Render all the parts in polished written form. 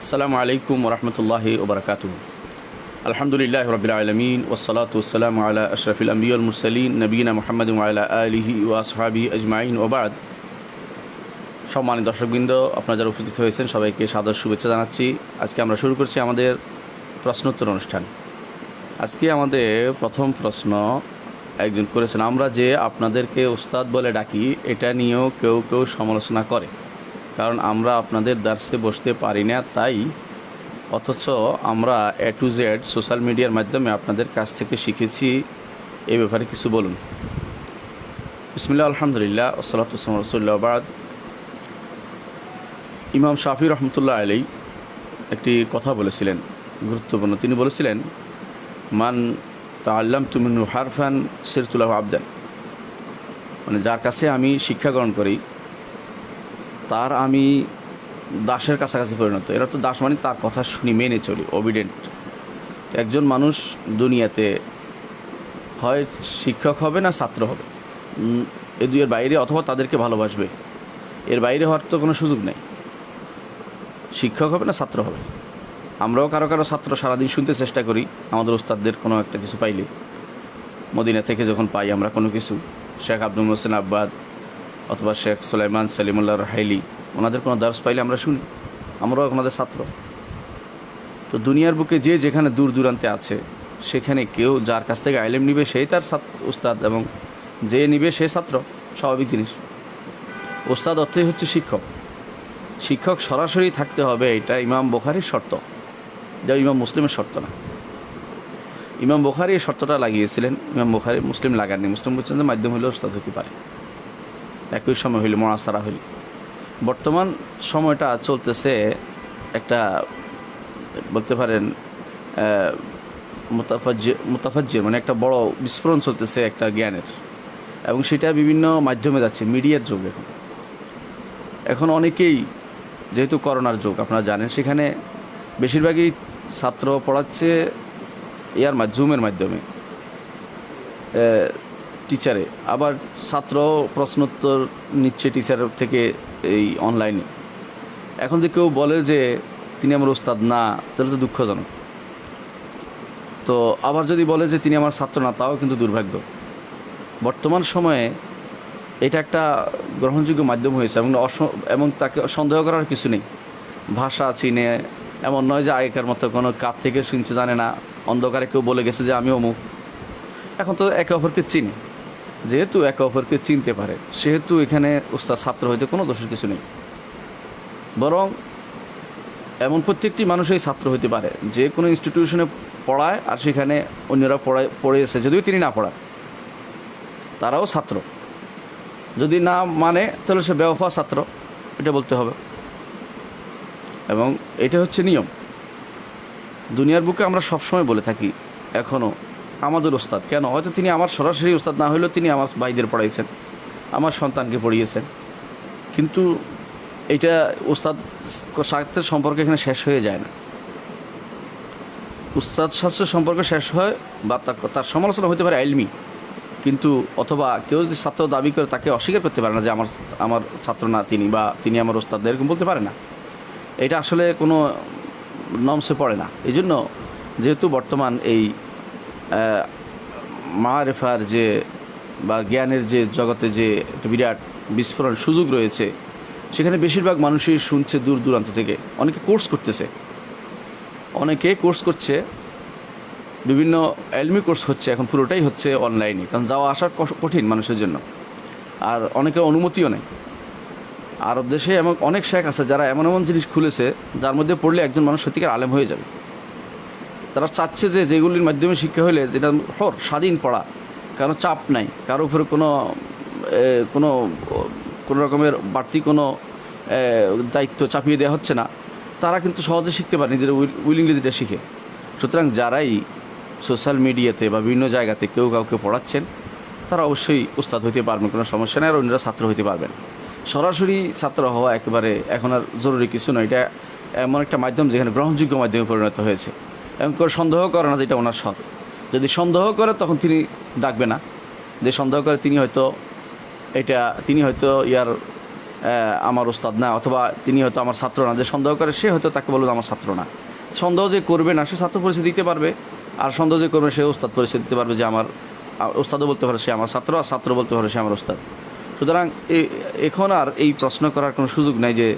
আসসালামু আলাইকুম ওরহমতুল্লাহি ওবরাকাতুহু। আলহামদুলিল্লাহ রাব্বিল আলামিন ওয়াসসালাতু ওয়াসসালামু আলা আশরাফিল আম্বিয়া ওয়াল মুরসালিন নবিয়িনা মুহাম্মাদিন ওয়া আলা আলিহি ওয়া আসহাবিহি আজমাইন ওয়া বা'দ। সম্মানিত দর্শকবৃন্দ, আপনারা যারা উপস্থিত হয়েছেন সবাইকে সাদর শুভেচ্ছা জানাচ্ছি। আজকে আমরা শুরু করছি আমাদের প্রশ্নোত্তর অনুষ্ঠান। আজকে আমাদের প্রথম প্রশ্ন একজন করেছেন, আমরা যে আপনাদেরকে ওস্তাদ বলে ডাকি এটা নিয়েও কেউ কেউ সমালোচনা করে, কারণ আমরা আপনাদের দার্সে বসতে পারি না তাই, অথচ আমরা A to Z সোশ্যাল মিডিয়ার মাধ্যমে আপনাদের কাছ থেকে শিখেছি। এই ব্যাপারে কিছু বলুন। বিসমিল্লাহ, আলহামদুলিল্লাহ, ওয়াসসালাতু ওয়াসসালামু আলা রাসূলিল্লাহ ওয়া বা'দ। ইমাম শাফি রহমতুল্লাহ আলাইহি একটি কথা বলেছিলেন গুরুত্বপূর্ণ। তিনি বলেছিলেন, মান তাআল্লামতু মিনহু হারফান সিরতু লাহু আবদান, মানে যার কাছে আমি শিক্ষা গ্রহণ করি তার আমি দাসের কাছাকাছি পরিণত। এরা তো দাস মানে তার কথা শুনি, মেনে চলি, অবিডেন্ট। একজন মানুষ দুনিয়াতে হয় শিক্ষক হবে না ছাত্র হবে, এই দুইয়ের বাইরে, অথবা তাদেরকে ভালোবাসবে, এর বাইরে হওয়ার তো কোনো সুযোগ নেই। শিক্ষক হবে না ছাত্র হবে। আমরাও কারো কারো ছাত্র সারাদিন শুনতে চেষ্টা করি আমাদের ওস্তাদদের কোনো একটা কিছু পাইলে। মদিনা থেকে যখন পাই আমরা কোনো কিছু, শেখ আব্দুল মোহসেন আব্বাদ অথবা শেখ সুলাইমান সালিমুল্লাহ রাহাইলি, ওনাদের কোনো দার্স পাইলে আমরা শুনি, আমরাও ওনাদের ছাত্র। তো দুনিয়ার বুকে যে যেখানে দূর দূরান্তে আছে সেখানে কেউ যার কাছ থেকে আইলেম নিবে সেই তার উস্তাদ, এবং যে নিবে সে ছাত্র, স্বাভাবিক জিনিস। ওস্তাদ অর্থই হচ্ছে শিক্ষক। শিক্ষক সরাসরি থাকতে হবে, এটা ইমাম বুখারীর শর্ত, যা ইমাম মুসলিমের শর্ত না। ইমাম বুখারী এই শর্তটা লাগিয়েছিলেন, ইমাম বুখারী, মুসলিম লাগাননি। মুসলিম বলছেন যে মাধ্যম হলে ওস্তাদ হতে পারে, একই সময় হইলে, মোনাসারা হইলে। বর্তমান সময়টা চলতেছে একটা, বলতে পারেন মুতাফাজ্জির, মানে একটা বড় বিস্ফোরণ চলতেছে একটা জ্ঞানের, এবং সেটা বিভিন্ন মাধ্যমে যাচ্ছে। মিডিয়ার যুগ এখন অনেকেই, যেহেতু করোনার যুগ আপনারা জানেন, সেখানে বেশিরভাগই ছাত্র পড়াচ্ছে জুমের মাধ্যমে, টিচারে, আবার ছাত্র প্রশ্নোত্তর নিচ্ছে টিচার থেকে এই অনলাইনে। এখন যে কেউ বলে যে তিনি আমার ওস্তাদ না, তাহলে তো দুঃখজনক। তো আবার যদি বলে যে তিনি আমার ছাত্র না, তাও কিন্তু দুর্ভাগ্য। বর্তমান সময়ে এটা একটা গ্রহণযোগ্য মাধ্যম হয়েছে, এবং তাকে সন্দেহ করার কিছু নেই। ভাষা চিনে, এমন নয় যে আগেকার মতো কোনো কাপ থেকে শুনছে জানে না, অন্ধকারে কেউ বলে গেছে যে আমি অমুক। এখন তো একে অপরকে চিনি, যেহেতু একে অপরকে চিনতে পারে সেহেতু এখানে ওস্তাদ ছাত্র হইতে কোনো দোষের কিছু নেই। বরং এমন প্রত্যেকটি মানুষই ছাত্র হইতে পারে যে কোনো ইনস্টিটিউশনে পড়ায়, আর সেখানে অন্যরা পড়েছে, যদিও তিনি না পড়ান, তারাও ছাত্র। যদি না মানে তাহলে সে বেওফা ছাত্র, এটা বলতে হবে। এবং এটা হচ্ছে নিয়ম। দুনিয়ার বুকে আমরা সবসময় বলে থাকি এখনও, আমাদের ওস্তাদ কেন, হয়তো তিনি আমার সরাসরি ওস্তাদ না হলেও তিনি আমার ভাইদের পড়াইছেন, আমার সন্তানকে পড়িয়েছেন, কিন্তু এটা ওস্তাদ শাস্ত্রের সম্পর্ক এখানে শেষ হয়ে যায় না। উস্তাদ শাস্ত্রের সম্পর্ক শেষ হয় বা তার সমালোচনা হতে পারে ইলমি, কিন্তু অথবা কেউ যদি ছাত্র দাবি করে তাকে অস্বীকার করতে পারে না যে আমার ছাত্র না তিনি, বা তিনি আমার ওস্তাদ, এরকম বলতে পারে না। এটা আসলে কোনো নমসে পড়ে না। এই জন্য যেহেতু বর্তমান এই মারিফার যে বা জ্ঞানের যে জগতে যে একটা বিরাট বিস্ফোরণ সুযোগ রয়েছে, সেখানে বেশিরভাগ মানুষই শুনছে দূর দূরান্ত থেকে। অনেকে কোর্স করছে, বিভিন্ন এলমি কোর্স হচ্ছে, এখন পুরোটাই হচ্ছে অনলাইনে, কারণ যাওয়া আসা কঠিন মানুষের জন্য, আর অনেকের অনুমতিও নেই। আরব দেশে এমন অনেক শেখ আছে যারা এমন এমন জিনিস খুলেছে যার মধ্যে পড়লে একজন মানুষ সত্যিকার আলেম হয়ে যাবে। তারা চাচ্ছে যে যেগুলির মাধ্যমে শিক্ষা হলে যেটা স্বাধীন পড়া, কারো চাপ নাই, কারো উপরে কোনো রকমের বাড়তি কোনো দায়িত্ব চাপিয়ে দেওয়া হচ্ছে না, তারা কিন্তু সহজে শিখতে পারে, নিজেরা উইলিংলি যেটা শিখে। সুতরাং যারাই সোশ্যাল মিডিয়াতে বা বিভিন্ন জায়গাতে কেউ কাউকে পড়াচ্ছেন, তারা অবশ্যই উস্তাদ হইতে পারবেন, কোনো সমস্যা নেই, আর অন্যরা ছাত্র হইতে পারবেন। সরাসরি ছাত্র হওয়া একেবারে এখন আর জরুরি কিছু নয়। এটা এমন একটা মাধ্যম যেখানে গ্রহণযোগ্য মাধ্যমে পরিণত হয়েছে, এবং কেউ সন্দেহ করে না যে এটা ওনার সৎ। যদি সন্দেহ করে তখন তিনি ডাকবে না, যে সন্দেহ করে তিনি হয়তো ইয়ার আমার ওস্তাদ না, অথবা তিনি হয়তো আমার ছাত্র না, যে সন্দেহ করে সে হয়তো তাকে বলবে আমার ছাত্র না। সন্দেহ যে করবে না সে ছাত্র পরিচয় দিতে পারবে, আর সন্দেহ যে করবে সে ওস্তাদ পরিচয় দিতে পারবে, যে আমার ওস্তাদও বলতে পারে সে আমার ছাত্র, আর ছাত্র বলতে পারে সে আমার ওস্তাদ। সুতরাং এখন আর এই প্রশ্ন করার কোনো সুযোগ নাই যে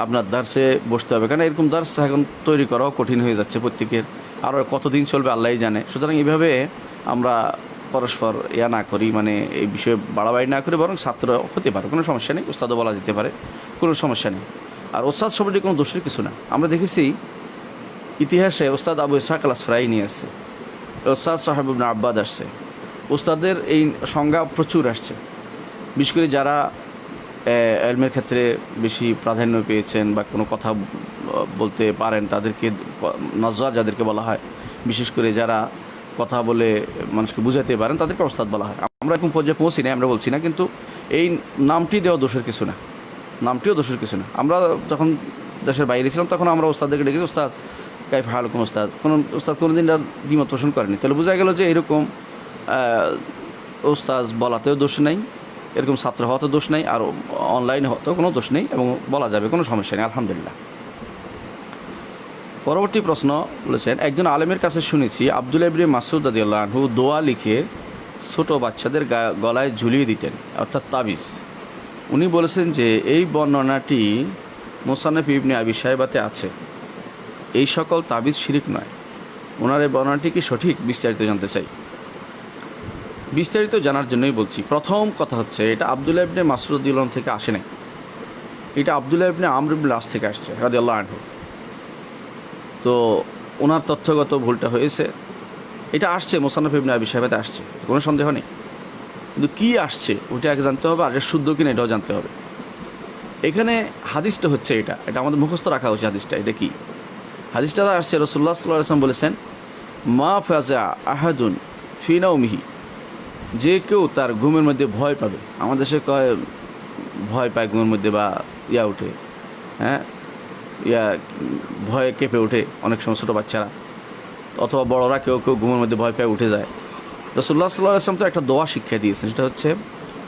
আপনার দার্সে বসতে হবে, কারণ এরকম দার্স এখন তৈরি করাও কঠিন হয়ে যাচ্ছে প্রত্যেকের, আর কতদিন চলবে আল্লাহই জানে। সুতরাং এইভাবে আমরা পরস্পর না করি, মানে এই বিষয়ে বাড়াবাড়ি না করে, বরং ছাত্র হতে পারে, কোনো সমস্যা নেই, ওস্তাদও বলা যেতে পারে, কোনো সমস্যা নেই। আর ওস্তাদ শব্দটি কোনো দোষের কিছু না। আমরা দেখেছি ইতিহাসে ওস্তাদ আবু ইসহাক আল-আসফারাই নিয়ে আসছে, ওস্তাদ সাহেব ইবনে আব্বাদ আসছে, ওস্তাদের এই সংজ্ঞা প্রচুর আসছে। বিশেষ করে যারা এলমের ক্ষেত্রে বেশি প্রাধান্য পেয়েছেন বা কোনো কথা বলতে পারেন তাদেরকে নজর, যাদেরকে বলা হয়, বিশেষ করে যারা কথা বলে মানুষকে বুঝাতে পারেন তাদেরকে ওস্তাদ বলা হয়। আমরা এরকম পর্যায়ে পৌঁছি না, আমরা বলছি না, কিন্তু এই নামটি দেওয়া দোষের কিছু না, নামটিও দোষের কিছু না। আমরা যখন দেশের বাইরে ছিলাম তখন আমরা ওস্তাদদেরকে ডেকেছি ওস্তাদ কাইফ হালুকুম ওস্তাদ, কোনো ওস্তাদ কোনো দিন দ্বিমত পোষণ করেনি। তাহলে বোঝা গেল যে এরকম ওস্তাদ বলাতেও দোষ নেই, এরকম ছাত্র হওয়াতেও দোষ নেই, আর অনলাইনে হতেও কোনো দোষ নেই, এবং বলা যাবে, কোনো সমস্যা নেই, আলহামদুলিল্লাহ। পরবর্তী প্রশ্ন বলেছেন, একজন আলেমের কাছে শুনেছি আব্দুল্লাহ ইবনে মাসউদ রাদিয়াল্লাহু আনহু দোয়া লিখে ছোট বাচ্চাদের গলায় ঝুলিয়ে দিতেন, অর্থাৎ তাবিজ। উনি বলেছেন যে এই বর্ণনাটি মুসান্নাফ ইবনে আবি শাইবাতে আছে, এই সকল তাবিজ শিরিক নয়। ওনার এই বর্ণনাটি কি সঠিক? বিস্তারিত জানতে চাই। বিস্তারিত জানার জন্যই বলছি। প্রথম কথা হচ্ছে, এটা আব্দুল্লাহ ইবনে মাসউদ রাদিয়াল্লাহু আনহু থেকে আসে নাই, এটা আব্দুল্লাহ ইবনে আমর ইবনে আস থেকে আসছে রাদিয়াল্লাহু আনহু। তো ওনার তথ্যগত ভুলটা হয়েছে, এটা আসছে মুসান্নাফ ইবনে আবি শাইবাতে আসছে, কোনো সন্দেহ নেই, কিন্তু কী আসছে ওইটা আগে জানতে হবে, আর এটা শুদ্ধ কিনা এটাও জানতে হবে। এখানে হাদিসটা হচ্ছে এটা আমাদের মুখস্থ রাখা উচিত। হাদিসটা এটা কি? হাদিসটা আসছে রাসূলুল্লাহ সাল্লাল্লাহু আলাইহি ওয়াসাল্লাম বলেছেন, মা ফাজা আহাদুন ফি নাওমিহি, যে কেউ তার ঘুমের মধ্যে ভয় পাবে। আমাদের দেশে কয় ভয় পায় ঘুমের মধ্যে, বা উঠে, হ্যাঁ, ভয়ে কেঁপে ওঠে অনেক সময় ছোটো বাচ্চারা, অথবা বড়রা কেউ কেউ ঘুমের মধ্যে ভয় পেয়ে উঠে যায়। রাসূলুল্লাহ সাল্লাল্লাহু আলাইহি ওয়াসাল্লাম তো একটা দোয়া শিক্ষা দিয়েছেন, সেটা হচ্ছে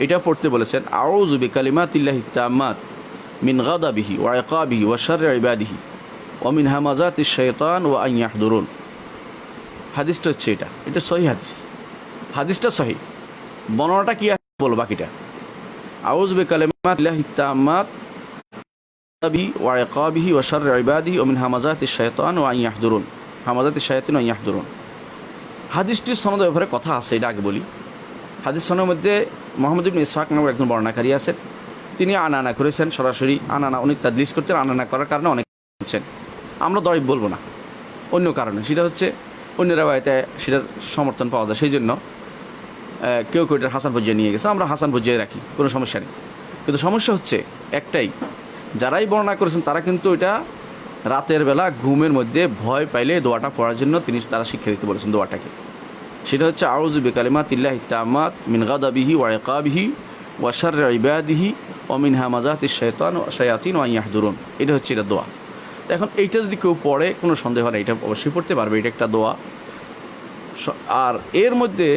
এটা পড়তে বলেছেন, আউযু বিকালিমাতিল্লাহি তাম্মাত মিন গাদাবিহি ওয়া ইকাবিহি ওয়া শাররি ইবাদিহি ওয়া মিন হামাযাতিশ শাইতান ওয়া আন ইয়াহদুরুন। হাদিসটা হচ্ছে এটা সহিহ হাদিস, হাদিসটা সহিহ। বর্ণনাটা কি বলবো বাকিটা? আউযু বিকালিমাতিল্লাহি তাম্মাত ওয়া ইকাবিহি ওয়া শাররি ইবাদিহি ওয়া মিন হামাযাতিশ শাইতান ওয়া আন ইয়াহদুরুন, হামাযাতিশ শায়াতিন ওয়া ইয়াহদুরুন। হাদিসটির সনদের ব্যাপারে কথা আছে, এটা আগে বলি। হাদিস সনদের মধ্যে মুহাম্মদ ইবনে ইসহাক নামক একজন বর্ণনাকারী আছেন, তিনি আনানা করেছেন, সরাসরি আনানা, উনি তাদলিস করতেন, আনানা করার কারণে অনেক বলছেন। আমরা দরিব বলবো না, অন্য কারণে, সেটা হচ্ছে অন্য রাওয়ায়াতে সেটার সমর্থন পাওয়া যায়, সেই জন্য কেউ কেউ এটার হাসান পর্যায়ে নিয়ে গেছে, আমরা হাসান পর্যায়ে রাখি, কোনো সমস্যা নেই। কিন্তু সমস্যা হচ্ছে একটাই, যারাই বর্ণনা করেছেন তারা কিন্তু এটা রাতের বেলা ঘুমের মধ্যে ভয় পাইলে দোয়াটা পড়ার জন্য তারা শিক্ষা দিতে বলেছেন দোয়াটাকে। সেটা হচ্ছে আউযু বিকালিমাতিল্লাহি তাম্মাত মিন গাদাবিহি ওয়া ইকাবিহি ওয়া শাররি ইবাদিহি ওয়া মিন হামাযাতিশ শায়াতিন ওয়া আন ইয়াহদুরুন। এটা হচ্ছে এটা দোয়া। এখন এইটা যদি কেউ পড়ে কোনো সন্দেহ নেই, এটা অবশ্যই পড়তে পারবে, এটা একটা দোয়া। আর এর মধ্যে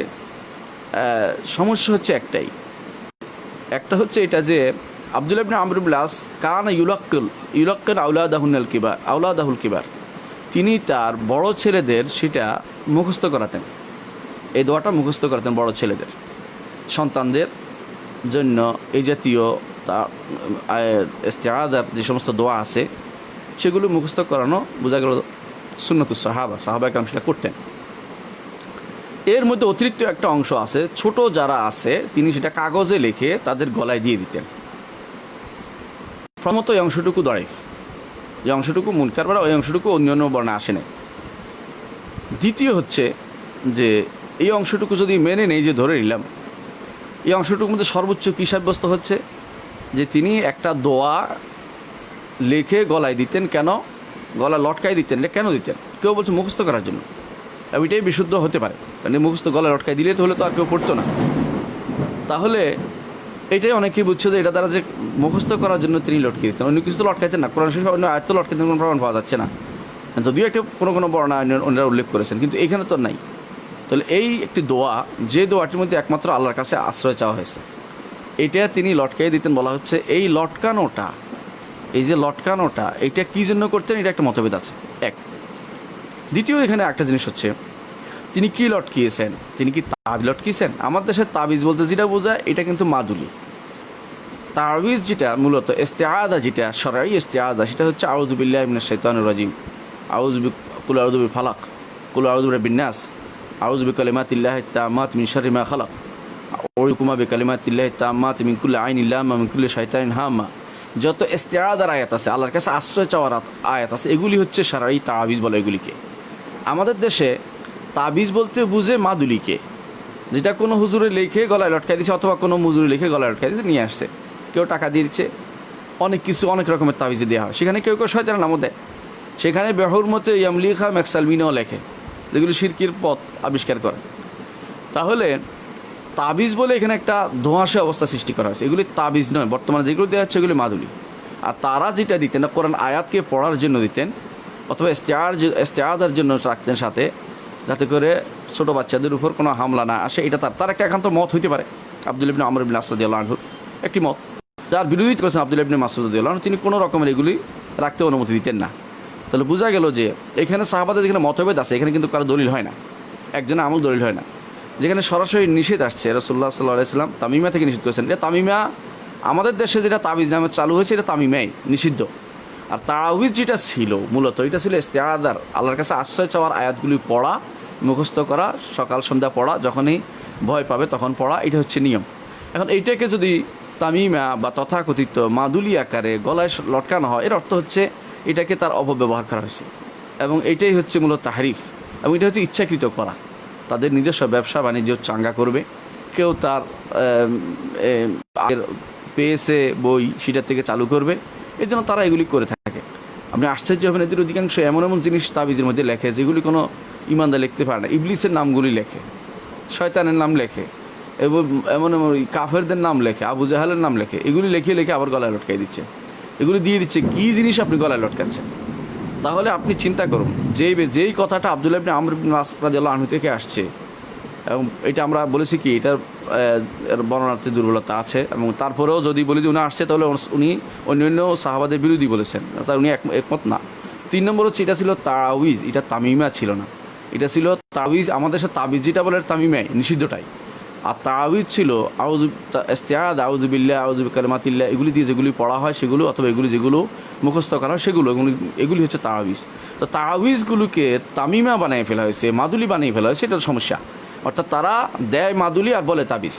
সমস্যা হচ্ছে একটাই, একটা হচ্ছে এটা যে আব্দুল্লাহ ইবনে আমর ইবনে আস কানা ইউলাক্কিন আওলাদাহুল কিবার, তিনি তার বড় ছেলেদের সেটা মুখস্থ করাতেন, এই দোয়াটা মুখস্থ করাতেন বড় ছেলেদের, সন্তানদের জন্য এই জাতীয় ইস্তিআযার যে সমস্ত দোয়া আছে সেগুলো মুখস্থ করানো বোঝা গেল সুন্নাতুস সাহাবা কেরাম সেটা করতেন। এর মধ্যে অতিরিক্ত একটা অংশ আছে, ছোট যারা আছে তিনি সেটা কাগজে লিখে তাদের গলায় দিয়ে দিতেন। প্রথমত এই অংশটুকু দরাইফ, এই অংশটুকু মুনকার, ওই অংশটুকু অন্যান্য বর্ণে আসে নাই। দ্বিতীয় হচ্ছে যে এই অংশটুকু যদি মেনে নেই, যে ধরে নিলাম, এই অংশটুকুর মধ্যে সর্বোচ্চ কী সাব্যস্ত হচ্ছে যে তিনি একটা দোয়া লিখে গলায় দিতেন। কেন গলা লটকাই দিতেন? এটা কেন দিতেন? কেউ বলছে মুখস্থ করার জন্য, এটাই বিশুদ্ধ হতে পারে, মানে মুখস্থ গলায় লটকাই দিলে তো হলে তো আর কেউ পড়তো না। তাহলে এটাই অনেকেই বুঝছে যে এটা দ্বারা যে মুখস্থ করার জন্য তিনি লটকে দিতেন, অন্য কিছু তো লটকাইতেন না, কোরআন শরীফ অন্য আয়াত তো লটকাইতেন, কোনো প্রমাণ পাওয়া যাচ্ছে না, যদিও একটা কোনো বর্ণনা অন্যরা উল্লেখ করেছেন, কিন্তু এখানে তো নাই। তাহলে এই একটি দোয়া, যে দোয়াটির মধ্যে একমাত্র আল্লাহর কাছে আশ্রয় চাওয়া হয়েছে, এটা তিনি লটকাই দিতেন। বলা হচ্ছে এই লটকানোটা, এই যে লটকানোটা, এটা কী জন্য করতেন, এটা একটা মতভেদ আছে এক। দ্বিতীয় এখানে একটা জিনিস হচ্ছে, তিনি কি লটকিয়েছেন, তিনি কি তাবিজ লটকিয়েছেন? আমার দেশের তাবিজ বলতে যেটা বোঝায় এটা কিন্তু মাদুলি। তাবিজ যেটা মূলত ইস্তেআদা, যেটা শরঈ ইস্তেআদা, সেটা হচ্ছে আউযু বিল্লাহি মিনাশ শাইতানির রাজিম, কুল আউযু বিল ফালাক, কুল আউযু বিরাব্বিন নাস, আউযু বিকালিমাতিল্লাহি তাম্মাত মিন শাররি মা খালাক, আউযুকুমা বিকালিমাতিল্লাহি তাম্মাত মিন কুল্লি আইনিন লাম্মা মিন কুল্লি শাইতানিন হাম্মা। যত ইস্তেআদার আয়াত আছে, আল্লাহর কাছে আশ্রয় চাওয়ার আয়াত আছে, এগুলি হচ্ছে শরঈ তাবিজ বলে এগুলিকে। আমাদের দেশে তাবিজ বলতে বুঝে মাদুলিকে, যেটা কোনো হুজুরে লিখে গলায় লটকাই দিচ্ছে, অথবা কোনো মুজুরি লিখে গলায় লটকাই দিচ্ছে, নিয়ে আসছে, কেউ টাকা দিচ্ছে, অনেক কিছু অনেক রকমের তাবিজে দেওয়া হয়। সেখানে কেউ কেউ শয়তানের নামও দেয়, সেখানে বেহুর মতে ইয়ামলিখা ম্যাকসালমিনও লেখে, যেগুলো শিরকির পথ আবিষ্কার করে। তাহলে তাবিজ বলে এখানে একটা ধোঁয়াশা অবস্থা সৃষ্টি করা হয়েছে। এগুলি তাবিজ নয়, বর্তমানে যেগুলো দেওয়া হচ্ছে এগুলি মাদুলি। আর তারা যেটা দিতেন না, কোরআন আয়াতকে পড়ার জন্য দিতেন, অথবা ইস্তেআদার জন্য রাখতেন সাথে, যাতে করে ছোটো বাচ্চাদের উপর কোনো হামলা না আসে। এটা তার একটা একান্ত মত হইতে পারে। আব্দুল্লাহ ইবনে আমর ইবনে আস রাদিয়াল্লাহু আনহুর একটি মত, যার বিরোধিতা করেছেন আব্দুল্লাহ ইবনে মাসউদ রাদিয়াল্লাহু আনহু, তিনি কোনো রকমের এগুলি রাখতে অনুমতি দিতেন না। তাহলে বোঝা গেল যে এখানে সাহাবাদের যেখানে মতভেদ আছে, এখানে কিন্তু কারো দলিল হয় না, একজনের আমল দলিল হয় না। যেখানে সরাসরি নিষেধ আসছে, রাসূলুল্লাহ সাল্লাল্লাহু আলাইহি ওয়াসাল্লাম তামিমা থেকে নিষেধ করেছেন। এটা তামিমা আমাদের দেশে যেটা তাবিজ নামে চালু হয়েছে, এটা তামিমাই নিষিদ্ধ। আর তাবিজ যেটা ছিল মূলত, এটা ছিল ইস্তেআদার, আল্লাহর কাছে আশ্রয় চাওয়ার আয়াতগুলি পড়া, মুখস্থ করা, সকাল সন্ধ্যা পড়া, যখনই ভয় পাবে তখন পড়া, এটা হচ্ছে নিয়ম। এখন এইটাকে যদি তামিমা বা তথাকথিত মাদুলি আকারে গলায় লটকানো হয়, এর অর্থ হচ্ছে এটাকে তার অপব্যবহার করা হয়েছে, এবং এইটাই হচ্ছে মূলত তাহরিফ, এবং এটা হচ্ছে ইচ্ছাকৃত করা। তাদের নিজস্ব ব্যবসা বাণিজ্য চাঙ্গা করবে, কেউ তার পেয়েছে বই, সেটার থেকে চালু করবে, এই জন্য তারা এগুলি করে থাকে। আপনি আশ্চর্য হবেন, এদের অধিকাংশ এমন এমন জিনিস তাবিজের মধ্যে লেখে যেগুলি কোনো ইমানদার লিখতে পারে না। ইবলিসের নামগুলি লেখে, শয়তানের নাম লেখে, এবং এমন এমন কাফেরদের নাম লেখে, আবু জাহালের নাম লেখে, এগুলি লিখে লিখে আবার গলায় লটকাই দিচ্ছে, এগুলি দিয়ে দিচ্ছে। কী জিনিস আপনি গলায় লটকাচ্ছেন? তাহলে আপনি চিন্তা করুন, যেই কথাটা আব্দুল্লাহ ইবনে আমর ইবনে আস রাদিয়াল্লাহু আনহু থেকে আসছে, এবং এটা আমরা বলেছি কি এটার বর্ণনার্থে দুর্বলতা আছে, এবং তারপরেও যদি বলি যে উনি আসছে, তাহলে উনি অন্যান্য সাহাবাদের বিরোধী বলেছেন, তাই উনি একমত না। 3 নম্বর হচ্ছে এটা ছিল তাবিজ, এটা তামিমা ছিল না, এটা ছিল তাবিজ। আমাদের সাথে তাবিজ যেটা বলে তামিমাই নিষিদ্ধটাই, আর তাবিজ ছিল ইস্তেআদা, আউযু বিল্লাহি, আউযু বিকালিমাতিল্লাহ, এগুলি দিয়ে যেগুলি পড়া হয় সেগুলো, অথবা এগুলি যেগুলো মুখস্থ করা হয় সেগুলো, এগুলি হচ্ছে তাবিজ। তো তাবিজগুলোকে তামিমা বানিয়ে ফেলা হয়েছে, মাদুলি বানিয়ে ফেলা হয়েছে, এটার সমস্যা। অর্থাৎ তারা দেয় মাদুলি আর বলে তাবিজ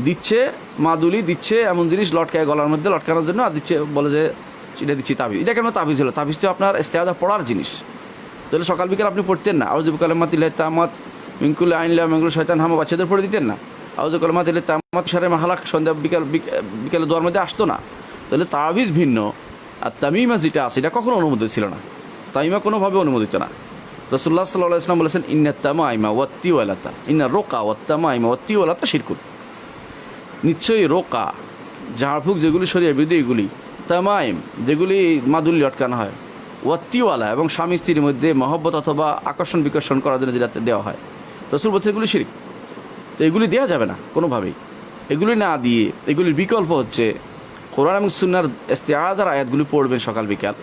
দিচ্ছে, মাদুলি দিচ্ছে, এমন জিনিস লটকায় গলার মধ্যে লটকানোর জন্য, আর দিচ্ছে বলে যে এটা দিচ্ছি তাবিজ। এটা কেন তাবিজ হলো? তাবিজ তো আপনার ইস্তেআদা পড়ার জিনিস, তাহলে সকাল বিকাল আপনি পড়তেন না? আউযু বিকালিমাতিল্লাহি তাম্মাত মিন কুল্লি আইনিন লাম্মা মিন কুল্লি শাইতানিন হাম্মা বাচ্চাদের পড়ে দিতেন না? আউযু বিকালিমাতিল্লাহি তাম্মাত মিন শাররি মা খালাক সন্ধ্যা বিকালে দোয়ার মধ্যে আসতো না? তাহলে তাবিজ ভিন্ন, আর তামিমা যেটা আছে এটা কখনো অনুমোদিত ছিল না, তামিমা কোনোভাবে অনুমোদিত না। রাসূলুল্লাহ সাল্লাল্লাহু আলাইহি ওয়াসাল্লাম বলেছেন, ইন্নাত তামাইমা ওয়াত তিওয়ালাতা, ইন্নার রোকা ওয়াত তামাইমা ওয়াত তিওয়ালাতা শিরকুন। নিশ্চয়ই রোকা, ঝাড়ফুঁক যেগুলি শরীয়তের বিরোধী, এগুলি তামাইম যেগুলি মাদুলি লটকানো হয়, ওয়াত্তিওয়ালা এবং স্বামী স্ত্রীর মধ্যে মহব্বত অথবা আকর্ষণ বিকর্ষণ করার জন্য যেটা দেওয়া হয়, রাসূল বলছে এগুলি শিরক। তো এগুলি দেওয়া যাবে না কোনোভাবেই। এগুলি না দিয়ে এগুলির বিকল্প হচ্ছে কোরআন এবং সুন্নাহর ইস্তেআদার আয়াতগুলি পড়বেন সকাল বিকাল,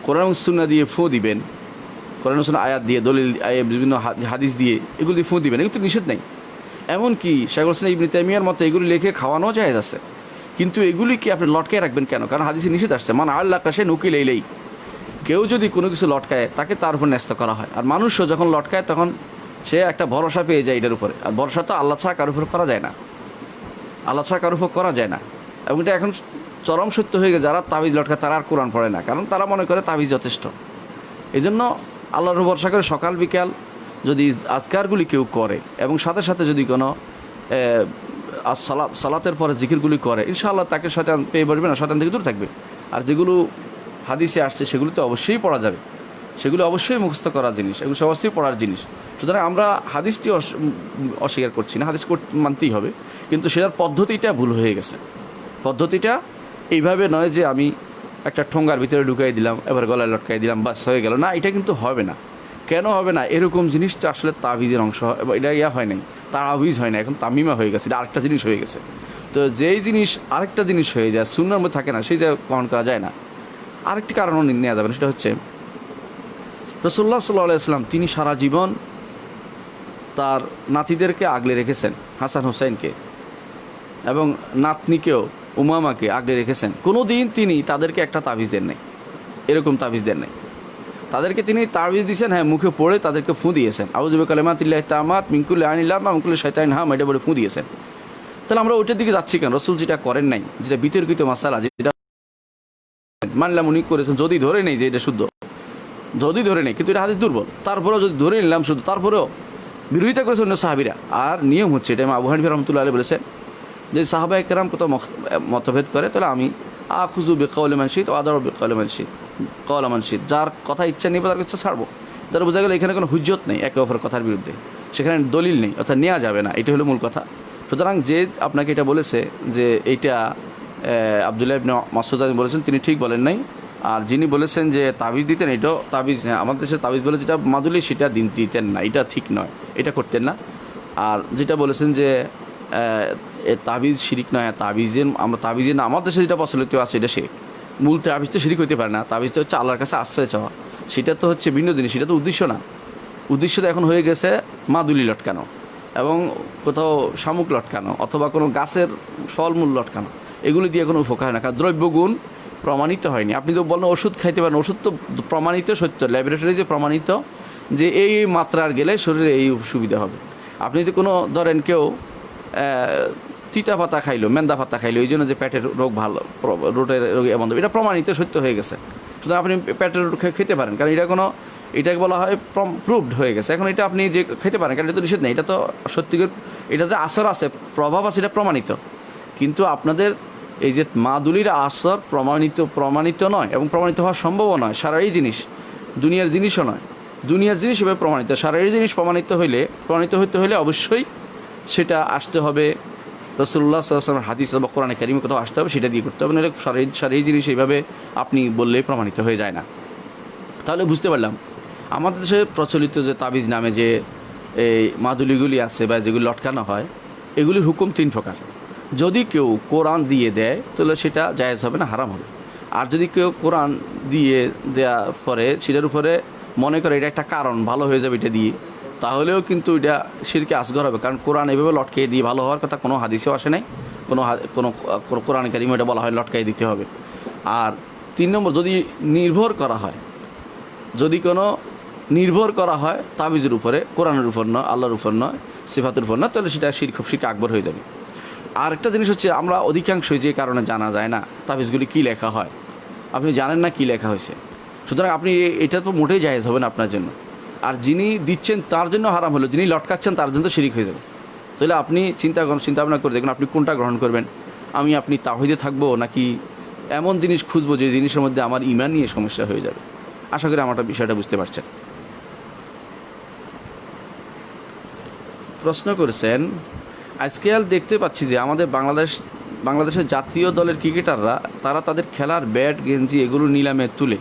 কোরআন এবং সুন্নাহ দিয়ে ফু দিবেন, কোরআন এবং সুন্নাহ আয়াত দিয়ে, দলিল বিভিন্ন হাদিস দিয়ে এগুলি দিয়ে ফু দিবেন, এগুলো তো নিষেধ নেই। এমনকি শাইখুল ইসলাম ইবনে তাইমিয়ার মতো এগুলি লিখে খাওয়ানো জায়েজ আছে, কিন্তু এগুলিকে আপনি লটকায় রাখবেন কেন? কারণ হাদিসে নিষেধ আসছে, মান আল্লাহ কাশে নুকিল এইলেই, কেউ যদি কোনো কিছু লটকায় তাকে তার উপর ন্যস্ত করা হয়। আর মানুষও যখন লটকায় তখন সে একটা ভরসা পেয়ে যায় এটার উপরে, আর ভরসা তো আল্লাহ ছাড়া কারোর উপর করা যায় না, আল্লাহ ছাড়া কারোর উপর করা যায় না। এবং এটা এখন চরম সত্য হয়ে গেছে, যারা তাবিজ লটকায় তারা আর কোরআন পড়ে না, কারণ তারা মনে করে তাবিজ যথেষ্ট। এই জন্য আল্লাহর ভরসা করে সকাল বিকাল যদি আজকারগুলি কেউ করে, এবং সাথে সাথে যদি কোনো সালাতের পরে জিকিরগুলি করে, ইনশাআল্লাহ তাকে শয়তান পেয়ে বসবে না, শয়তান থেকে দূর থাকবে। আর যেগুলো হাদিসে আসছে সেগুলো তো অবশ্যই পড়া যাবে, সেগুলো অবশ্যই মুখস্থ করার জিনিস, এগুলো অবশ্যই পড়ার জিনিস। সুতরাং আমরা হাদিসটি অস্বীকার করছি না, হাদিস মানতেই হবে, কিন্তু সেটার পদ্ধতিটা ভুল হয়ে গেছে। পদ্ধতিটা এইভাবে নয় যে আমি একটা ঠোঙ্গার ভিতরে ঢুকাই দিলাম, এবার গলায় লটকাই দিলাম, বাস হয়ে গেল না, এটা কিন্তু হবে না। কেন হবে না? এরকম জিনিসটা আসলে তাবিজের অংশ এটা হয় নাই, তাবিজ হয় না, এখন তামিমা হয়ে গেছে, এটা আরেকটা জিনিস হয়ে গেছে। তো যেই জিনিস আরেকটা জিনিস হয়ে যায়, সুন্নাহর মধ্যে থাকে না, সেই জায়গায় প্রমাণ করা যায় না। আরেকটি কারণও নেওয়া যাবে না, সেটা হচ্ছে রাসূলুল্লাহ সাল্লাল্লাহু আলাইহি ওয়াসাল্লাম তিনি সারা জীবন তার নাতিদেরকে আগলে রেখেছেন, হাসান হোসেনকে এবং নাতনিকেও উমামাকে আগলে রেখেছেন। কোনো দিন তিনি তাদেরকে একটা তাবিজ দেন নাই, এরকম তাবিজ দেন নাই। তাদেরকে তিনি তাবিজ দিয়েছেন, হ্যাঁ, মুখে পড়ে তাদেরকে ফুঁ দিয়েছেন, আউযু বিকালিমাতিল্লাহি তাম্মাত মিন কুল্লি আইনিন লাম্মা মিন কুল্লি শাইতানিন হাম, এটা বলে ফুঁ দিয়েছেন। তাহলে আমরা ওইটার দিকে যাচ্ছি কেন? রাসূল যেটা করেন নাই, যেটা বিতর্কিত মাসালা, যেটা মানলাম উনি করেছেন, যদি ধরে নেই যে এটা শুদ্ধ, যদি ধরে নেই, কিন্তু এটা হাদিস দুর্বল, তারপরেও যদি ধরে নিলাম শুধু, তারপরেও বিরোধিতা করেছে অন্য সাহাবীরা। আর নিয়ম হচ্ছে, এটা আবু হানিফা রাহমাতুল্লাহি আলাইহি বলেছেন, যে সাহাবায়ে কেরাম কোথাও মতভেদ করে, তাহলে আমি আখুযু বিকাউলি মান শিত ওয়া আদারু বিকাউলি মান শিত, কওলা মান শিত, যার কথা ইচ্ছা নেই তার ইচ্ছা ছাড়বো। তার বোঝা গেল এখানে কোনো হুজ্জত নেই একে অপরের কথার বিরুদ্ধে, সেখানে দলিল নেই, অর্থাৎ নেওয়া যাবে না, এটা হলো মূল কথা। সুতরাং যে আপনাকে এটা বলেছে যে এইটা আব্দুল্লাহ ইবনে মাসউদ বলেছেন, তিনি ঠিক বলেন নাই। আর যিনি বলেছেন যে তাবিজ দিতেন, এটাও তাবিজ, হ্যাঁ, আমাদের দেশে তাবিজ বলে যেটা মাদুলি, সেটা দিতেন না, এটা ঠিক নয়, এটা করতেন না। আর যেটা বলেছেন যে তাবিজ শিরিক নয়, তাবিজের আমরা তাবিজের না, আমার দেশে যেটা প্রচলিত আছে এটা শিরিক। মূল তাবিজ তো শিরিক হইতে পারে না, তাবিজটা হচ্ছে আল্লাহর কাছে আশ্রয় চাওয়া, সেটা তো হচ্ছে ভিন্ন জিনিস, সেটা তো উদ্দেশ্য না। উদ্দেশ্য তো এখন হয়ে গেছে মাদুলি লটকানো এবং কোথাও শামুক লটকানো অথবা কোনো গাছের ফলমূল লটকানো, এগুলি দিয়ে কোনো উপকার হয় না, কারণ দ্রব্যগুণ প্রমাণিত হয়নি। আপনি তো বলেন ওষুধ খাইতে পারেন, ওষুধ তো প্রমাণিত সত্য, ল্যাবরেটরি যে প্রমাণিত যে এই মাত্রার গেলে শরীরে এই সুবিধা হবে। আপনি যদি কোনো ধরেন কেউ তিতা পাতা খাইলো, মেন্দা পাতা খাইলো, এই জন্য যে পেটের রোগ ভালো, রোগের রোগ এমন, এটা প্রমাণিত সত্য হয়ে গেছে, সুতরাং আপনি পেটের রোগ খেতে পারেন, কারণ এটা কোনো, এটাকে বলা হয় প্রুভড হয়ে গেছে। এখন এটা আপনি যে খেতে পারেন, কারণ এটা তো নিষেধ নেই, এটা তো সত্যিকার, এটা যে আসর আছে, প্রভাব আছে, এটা প্রমাণিত। কিন্তু আপনাদের এই যে মাদুলির আসর প্রমাণিত নয় এবং প্রমাণিত হওয়া সম্ভব নয়। শারীরিক জিনিস, দুনিয়ার জিনিসও নয়, দুনিয়ার জিনিস হিসেবে প্রমাণিত। শারীরিক জিনিস প্রমাণিত হতে হলে অবশ্যই সেটা আসতে হবে রাসূলুল্লাহ সাল্লাল্লাহু আলাইহি ওয়াসাল্লামের হাদিস বা কোরআনে কারিমে কোথাও আসতে হবে, সেটা দিয়ে করতে হবে। নাহলে শারীরিক জিনিস এইভাবে আপনি বললেই প্রমাণিত হয়ে যায় না। তাহলে বুঝতে পারলাম আমাদের দেশে প্রচলিত যে তাবিজ নামে যে এই মাদুলিগুলি আছে বা যেগুলি লটকানো হয়, এগুলির হুকুম 3 প্রকার। যদি কেউ কোরআন দিয়ে দেয় তাহলে সেটা জায়েজ হবে না, হারাম হবে। আর যদি কেউ কোরআন দিয়ে দেওয়ার পরে সেটার উপরে মনে করে এটা একটা কারণ, ভালো হয়ে যাবে এটা দিয়ে, তাহলেও কিন্তু এটা শিরকে আসগর হবে, কারণ কোরআন এভাবে লটকিয়ে দিয়ে ভালো হওয়ার কথা কোনো হাদিসেও আসে নাই, কোনো কোরআন কারিমে এটা বলা হয় লটকাই দিতে হবে। আর 3 নম্বর, যদি নির্ভর করা হয়, যদি কোনো নির্ভর করা হয় তাবিজের উপরে, কোরআনের উপর নয়, আল্লাহর উপর নয়, সিফাতের উপর নয়, তাহলে সেটা শিরকে আকবর হয়ে যাবে। আর একটা জিনিস হচ্ছে, আমরা অধিকাংশই যে কারণে জানা যায় না তাবিজগুলি কী লেখা হয়, আপনি জানেন না কী লেখা হয়েছে, সুতরাং আপনি এটা তো মোটেই জায়েজ হবে না আপনার জন্য। আর যিনি দিচ্ছেন তার জন্য হারাম হলো, যিনি লটকাচ্ছেন তার জন্য তো শিরিক হয়ে যাবে। তাহলে আপনি চিন্তা ভাবনা করে দেখুন আপনি কোনটা গ্রহণ করবেন। আপনি তাওহীদে থাকবো নাকি এমন জিনিস খুঁজবো যে জিনিসের মধ্যে আমার ঈমান নিয়ে সমস্যা হয়ে যাবে। আশা করি আমার বিষয়টা বুঝতে পারছেন। প্রশ্ন করেছেন, আজকাল দেখতে পাচ্ছি যে আমাদের বাংলাদেশের জাতীয় দলের ক্রিকেটাররা তারা তাদের খেলার ব্যাট, গেঞ্জি এগুলো নিলামে তুলে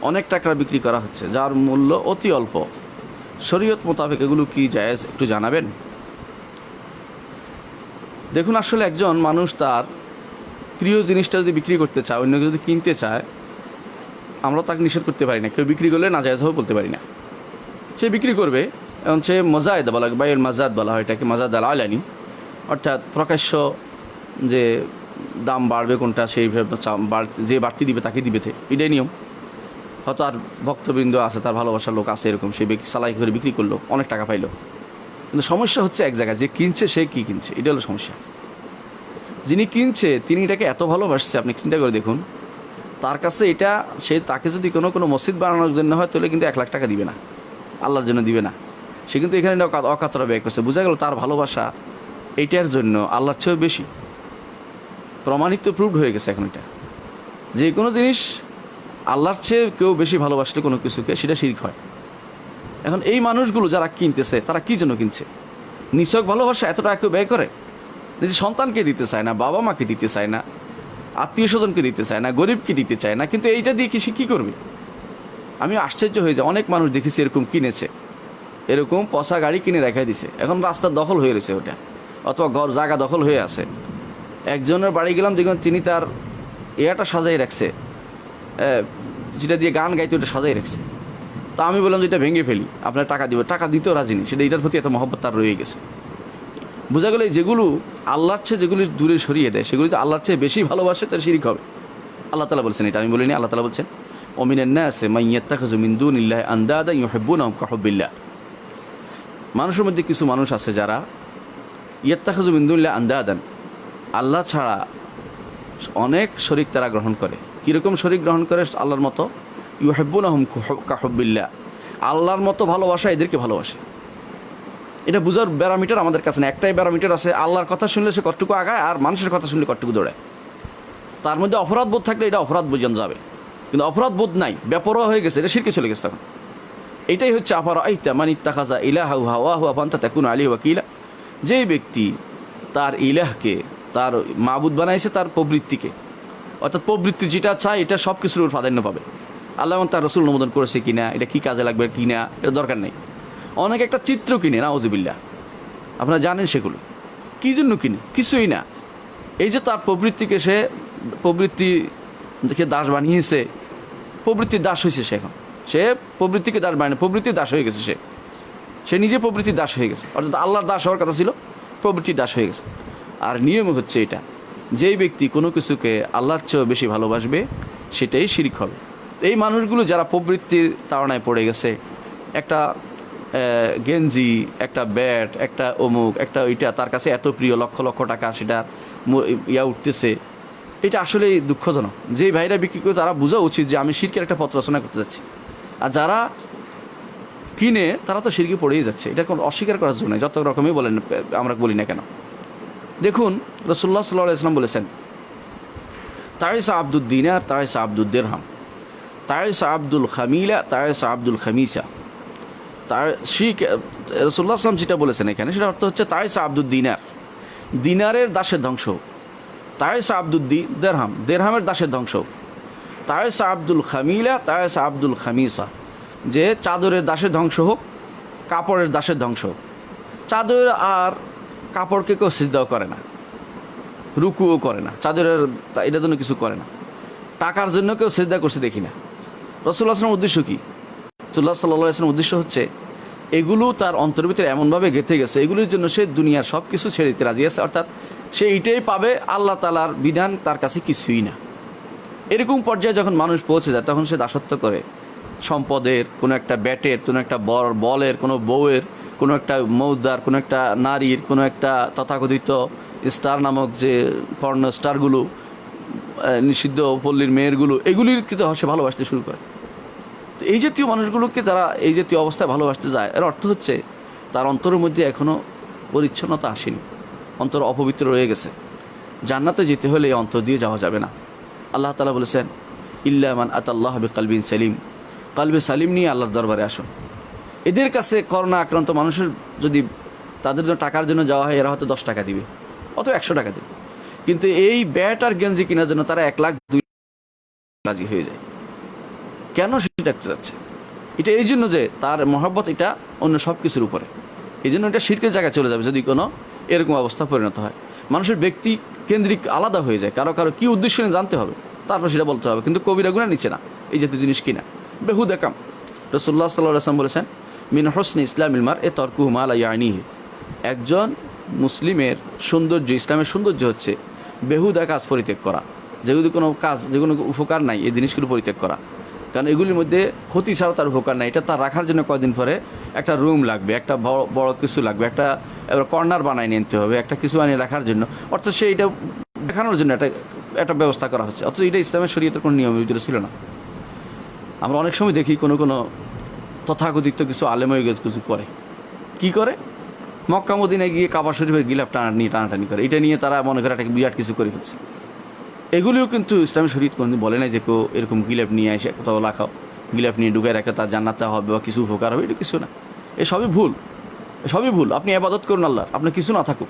অনেক টাকা বিক্রি করা হচ্ছে, যার মূল্য অতি অল্প। শরীয়ত মোতাবেক এগুলো কি জায়েজ, একটু জানাবেন। দেখুন, আসলে একজন মানুষ তার প্রিয় জিনিসটা যদি বিক্রি করতে চায়, অন্য কেউ যদি কিনতে চায়, আমরা তাকে নিষেধ করতে পারি না। কেউ বিক্রি করলে না জায়েজ হবে বলতে পারি না, সে বিক্রি করবে। এবং সে মজায়েদ বলা হয়, বাইল মাজাদ বলা হয় এটাকে, মাজাদ আল আলানি, অর্থাৎ প্রকাশ্য যে দাম বাড়বে কোনটা, সেইভাবে যে বাড়তি দিবে তাকে দিবে, এটাই নিয়ম। হয়তো আর ভক্তবৃন্দ আছে, তার ভালোবাসার লোক আছে, এরকম সে সালাই করে বিক্রি করলো, অনেক টাকা পাইলো। কিন্তু সমস্যা হচ্ছে এক জায়গায়, যে কিনছে সে কী কিনছে, এটা হলো সমস্যা। যিনি কিনছে তিনি এটাকে এত ভালোবাসছে, আপনি চিন্তা করে দেখুন, তার কাছে এটা, তাকে যদি কোনো মসজিদ বানানোর জন্য হয় তাহলে কিন্তু 1 লাখ টাকা দিবে না, আল্লাহর জন্য দিবে না। সে কিন্তু এখানে অকাতরা ব্যয় করছে, বোঝা গেল তার ভালোবাসা এইটার জন্য আল্লাহর চেয়েও বেশি। প্রমাণিত, প্রুভড হয়ে গেছে এখন। এটা যে কোনো জিনিস আল্লাহর চেয়ে কেউ বেশি ভালোবাসলে কোনো কিছুকে, সেটা শিরক হয়। এখন এই মানুষগুলো যারা কিনতেছে, তারা কী জন্য কিনছে? নিছক ভালোবাসা এত টাকা কেউ ব্যয় করে? নিজের সন্তানকে দিতে চায় না, বাবা মাকে দিতে চায় না, আত্মীয় স্বজনকে দিতে চায় না, গরিবকে দিতে চায় না, কিন্তু এইটা দিয়ে সে কী করবে? আমি আশ্চর্য হয়ে যাই, অনেক মানুষ দেখেছি এরকম কিনেছে, এরকম পচা গাড়ি কিনে রেখে দিছে, এখন রাস্তার দখল হয়ে রয়েছে ওটা, অথবা ঘর জায়গা দখল হয়ে আছে। একজনের বাড়ি গেলাম, দেখুন তিনি তার ইয়াটা সাজাই রাখছে, যেটা দিয়ে গান গাইতে ওটা সাজাই রাখছে। তা আমি বললাম যে এটা ভেঙে ফেলি, আপনার টাকা দিব, টাকা দিতেও রাজি নেই, সেটা এটার প্রতি এত মহব্বত তার রয়ে গেছে। বোঝা গেলে যেগুলো আল্লাহর চেয়ে যেগুলি দূরে সরিয়ে দেয়, সেগুলি তো আল্লাহর চেয়ে বেশি ভালোবাসে, তার শিরিক হবে। আল্লাহ তাআলা বলছেন, এটা আমি বলিনি, আল্লাহ তাআলা বলছেন ওমিনান নাসি মান ইয়াত্তাখিযু মিন দুনিল্লাহি আনদাদা ইউহিব্বুনাহুম কাহুব্বিল্লাহ। মানুষের মধ্যে কিছু মানুষ আছে যারা ইয়াত্তাখিযু মিন দুনিল্লাহি আনদাদান, আল্লাহ ছাড়া অনেক শরিক তারা গ্রহণ করে। কীরকম শরিক গ্রহণ করে? আল্লাহর মতো, ইউহিব্বুনাহুম কাহুব্বিল্লাহ, আল্লাহর মতো ভালোবাসা এদেরকে ভালোবাসে। এটা বুঝার ব্যারামিটার আমাদের কাছে না, একটাই ব্যারামিটার আছে, আল্লাহর কথা শুনলে সে কতটুকু আগায়, আর মানুষের কথা শুনলে কতটুকু দৌড়ায়। তার মধ্যে অপরাধ বোধ থাকলে এটা অপরাধ বোঝানো যাবে, কিন্তু অপরাধ বোধ নাই, বেপরোয়া হয়ে গেছে, এটা শিরকে চলে গেছে তখন। এটাই হচ্ছে আফারাআইতা মান ইত্তাখাযা ইলাহাহু হাওয়াহু আফান্তা তাকুনু আলাইহি ওয়াকিলা। যেই ব্যক্তি তার ইলাহকে, তার মাবুদ বানাইছে তার প্রবৃত্তিকে, অর্থাৎ প্রবৃত্তি যেটা চায় এটা সব কিছুর উপর প্রাধান্য পাবে। আল্লাহ এবং তার রাসূল অনুমোদন করেছে কিনা, এটা কি কাজে লাগবে কিনা, এটা দরকার নেই। অনেক একটা চিত্র কিনে, নাউযুবিল্লাহ, আপনারা জানেন সেগুলো কী জন্য কিনে, কিছুই না, এই যে তার প্রবৃত্তিকে সে প্রবৃত্তিকে দাস বানিয়েছে, প্রবৃত্তির দাস হয়েছে সে, এখন সে প্রবৃত্তিকে দাস বানিয়ে প্রবৃত্তির দাস হয়ে গেছে, সে নিজে প্রবৃত্তির দাস হয়ে গেছে, অর্থাৎ আল্লাহর দাস হওয়ার কথা ছিল, প্রবৃত্তির দাস হয়ে গেছে। আর নিয়ম হচ্ছে এটা, যেই ব্যক্তি কোনো কিছুকে আল্লাহর চেয়েও বেশি ভালোবাসবে সেটাই শিরক হবে। এই মানুষগুলো যারা প্রবৃত্তির তাড়নায় পড়ে গেছে, একটা গেঞ্জি, একটা ব্যাট, একটা অমুক, একটা ওইটা তার কাছে এত প্রিয়, লক্ষ লক্ষ টাকা সেটা উঠতেছে, এটা আসলেই দুঃখজনক। যেই ভাইরা বিক্রি করে তারা বোঝা উচিত যে আমি শিরকের একটা পথ রচনা করতে যাচ্ছি, আর যারা কিনে তারা তো শিরকে পড়েই যাচ্ছে, এটা কোনো অস্বীকার করার জন্য যত রকমই বলেন আমরা বলি না কেন। দেখুন রাসূলুল্লাহ সাল্লাল্লাহু আলাইহি ওয়াসাল্লাম বলেছেন, তাইসা আব্দুদ দিনার তাইসা আব্দুদ দিরহাম, তাইসা আব্দুল খামিলা তাইসা আব্দুল খামিসা। তার রাসূলুল্লাহ সাল্লাম যেটা বলেছেন এখানে, সেটা অর্থ হচ্ছে তাইসা আব্দুদ দিনার, দিনারের দাসের ধ্বংস, তাইসা আব্দুল দিরহাম, দিরহামের দাসের ধ্বংস, তাইসা আব্দুল খামিলা তাইসা আব্দুল খামিসা, যে চাদরের দাসের ধ্বংস হোক, কাপড়ের দাসের ধ্বংস হোক। চাদর আর কাপড়কে কেউ সিজদাও করে না, রুকুও করে না, চাদরের এটার জন্য কিছু করে না, টাকার জন্য কেউ সিজদা করছে দেখি না। রাসূলুল্লাহ সাল্লাল্লাহু আলাইহি ওয়াসাল্লামের উদ্দেশ্য কী? রাসূলুল্লাহ সাল্লাল্লাহু আলাইহি ওয়াসাল্লামের উদ্দেশ্য হচ্ছে এগুলো তার অন্তরের ভিতরে এমনভাবে গেঁথে গেছে, এগুলোর জন্য সে দুনিয়ার সব কিছু ছেড়ে দিতে রাজি আছে, অর্থাৎ সে এইটাই পাবে, আল্লাহ তাআলার বিধান তার কাছে কিছুই না। এরকম পর্যায়ে যখন মানুষ পৌঁছে যায় তখন সে দাসত্ব করে সম্পদের, কোনো একটা ব্যাটের, কোনো একটা বলের, কোনো বউয়ের, কোনো একটা মৌদার, কোনো একটা নারীর, কোনো একটা তথাকথিত স্টার নামক যে পর্ণ স্টারগুলো, নিষিদ্ধ পল্লীর মেয়েরগুলো, এগুলির কিন্তু সে ভালোবাসতে শুরু করে। তো এই জাতীয় মানুষগুলোকে যারা এই জাতীয় অবস্থায় ভালোবাসতে যায়, এর অর্থ হচ্ছে তার অন্তরের মধ্যে এখনও পরিচ্ছন্নতা আসেনি, অন্তর অপবিত্র রয়ে গেছে। জান্নাতে যেতে হলে এই অন্তর দিয়ে যাওয়া যাবে না। আল্লাহ তাআলা বলেছেন, ইল্লা মান আতাল্লাহ বিকলবিন সালিম, কলবে সালিম নিয়ে আল্লাহর দরবারে আসো। এদের কাছে করোনা আক্রান্ত মানুষের যদি তাদের জন্য টাকার জন্য যাওয়া হয়, এরা হয়তো 10 টাকা দিবে, অথবা 100 টাকা দিবে, কিন্তু এই ব্যাট আর গেঞ্জি কেনার জন্য তারা 1 লাখ 2 রাজি হয়ে যায়। কেন সেটা দেখতে যাচ্ছে? এটা এই জন্য যে তার মহব্বত এটা অন্য সব কিছুর উপরে, এই জন্য এটা শিরকের জায়গায় চলে যাবে যদি কোনো এরকম অবস্থা পরিণত হয়। মানুষের ব্যক্তি কেন্দ্রিক আলাদা হয়ে যায়, কারো কারো কী উদ্দেশ্য নিয়ে জানতে হবে, তারপর সেটা বলতে হবে, কিন্তু কবিরা গুনাহ নিচে না এই জাতীয় জিনিস কিনা, বেহুদা কাম। রাসূলুল্লাহ সাল্লাল্লাহু আলাইহি ওয়াসাল্লাম বলেছেন, মিন হুসনি ইসলামিল মারই তারকুহু মা লা ইয়ানিহি, একজন মুসলিমের সৌন্দর্য, ইসলামের সৌন্দর্য হচ্ছে বেহুদা কাজ পরিত্যাগ করা, যেগুলি কোনো কাজ, যেগুলো উপকার নাই, এই জিনিসগুলো পরিত্যাগ করা। কারণ এগুলির মধ্যে ক্ষতি ছাড়া তার উপকার নাই। এটা তার রাখার জন্য কয়েকদিন পরে একটা রুম লাগবে, একটা বড় কিছু লাগবে, একটা কর্নার বানায় নিতে হবে, একটা কিছু আনিয়ে রাখার জন্য, অর্থাৎ সে এটা দেখানোর জন্য একটা ব্যবস্থা করা হচ্ছে, অথচ এটা ইসলামের শরীয়তের কোনো নিয়মের ভিতরে ছিল না। আমরা অনেক সময় দেখি কোনো তথাকথিত কিছু আলেমই কিছু করে, কি করে, মক্কা মদিনায় গিয়ে কাবা শরীফের গিলাফ টানাটানি করে, এটা নিয়ে তারা মনে করে একটা বিরাট কিছু করে ফেলছে। এগুলিও কিন্তু ইসলামের শরীয়ত কোনোদিন বলে নাই যে কেউ এরকম গিলাফ নিয়ে এসে কোথাও লাখাও, গিলাফ নিয়ে ঢুকে রাখে তার জান্নাতে হবে বা কিছু উপকার হবে, এটা কিছু না, এসবই ভুল, সবই ভুল। আপনি ইবাদত করুন আল্লাহর, আপনার কিছু না থাকুক,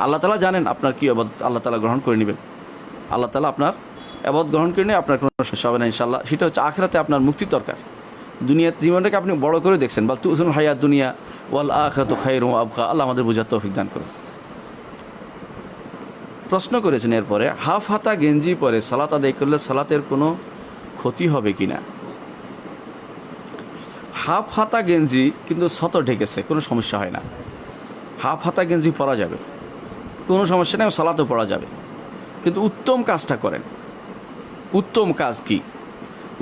আল্লাহ তাআলা জানেন আপনার কী ইবাদত, আল্লাহ তাআলা গ্রহণ করে নেবেন, আল্লাহ তাআলা আপনার ইবাদত গ্রহণ করে নিয়ে আপনার কোনো সমস্যা হবে না ইনশাআল্লাহ। সেটা হচ্ছে আখিরাতে আপনার মুক্তির দরকার, দুনিয়ার জীবনটাকে আপনি বড় করে দেখছেন, বা তুসুল হায়াত দুনিয়া ওয়াল আখিরাতু খায়রুম ওয়া আবকা। আল্লাহ আমাদের বোঝার তৌফিক দান করুন। প্রশ্ন করেছেন এরপরে, হাফ হাতা গেঞ্জি পরে সালাত আদায় করলে সালাতের কোনো ক্ষতি হবে কি না? হাফ হাতা গেঞ্জি কিন্তু সতর ঢেকেছে, কোনো সমস্যা হয় না। হাফ হাতা গেঞ্জি পরা যাবে, কোনো সমস্যা নেই, সালাতও পরা যাবে। কিন্তু উত্তম কাজটা করেন। উত্তম কাজ কি?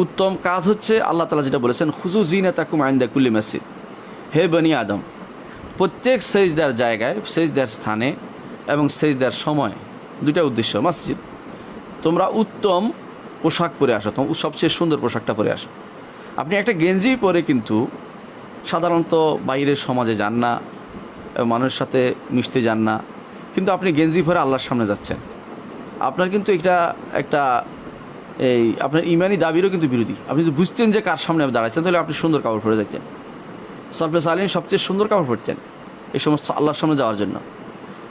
উত্তম কাজ হচ্ছে আল্লাহ তাআলা যেটা বলেছেন, খুযু যিনাতাকুম ইনদা কুল্লি মসজিদ, হে বনি আদম, প্রত্যেক সেজদার জায়গায়, সেজদার স্থানে এবং সেজদার সময়, দুইটা উদ্দেশ্য মসজিদ, তোমরা উত্তম পোশাক পরে আসো, সবচেয়ে সুন্দর পোশাকটা পরে আসো। আপনি একটা গেঞ্জি পরে কিন্তু সাধারণত বাইরের সমাজে যান না, মানুষের সাথে মিশতে যান না, কিন্তু আপনি গেঞ্জি পরে আল্লাহর সামনে যাচ্ছেন। আপনার কিন্তু এটা একটা আপনার ইমানি দাবিরও কিন্তু বিরোধী। আপনি যদি বুঝতেন যে কার সামনে আপনি দাঁড়াচ্ছেন, তাহলে আপনি সুন্দর কাপড় পরে যেতেন। সলফে সালিহিন সবচেয়ে সুন্দর কাপড় পরতেন এই সমস্ত আল্লাহর সামনে যাওয়ার জন্য।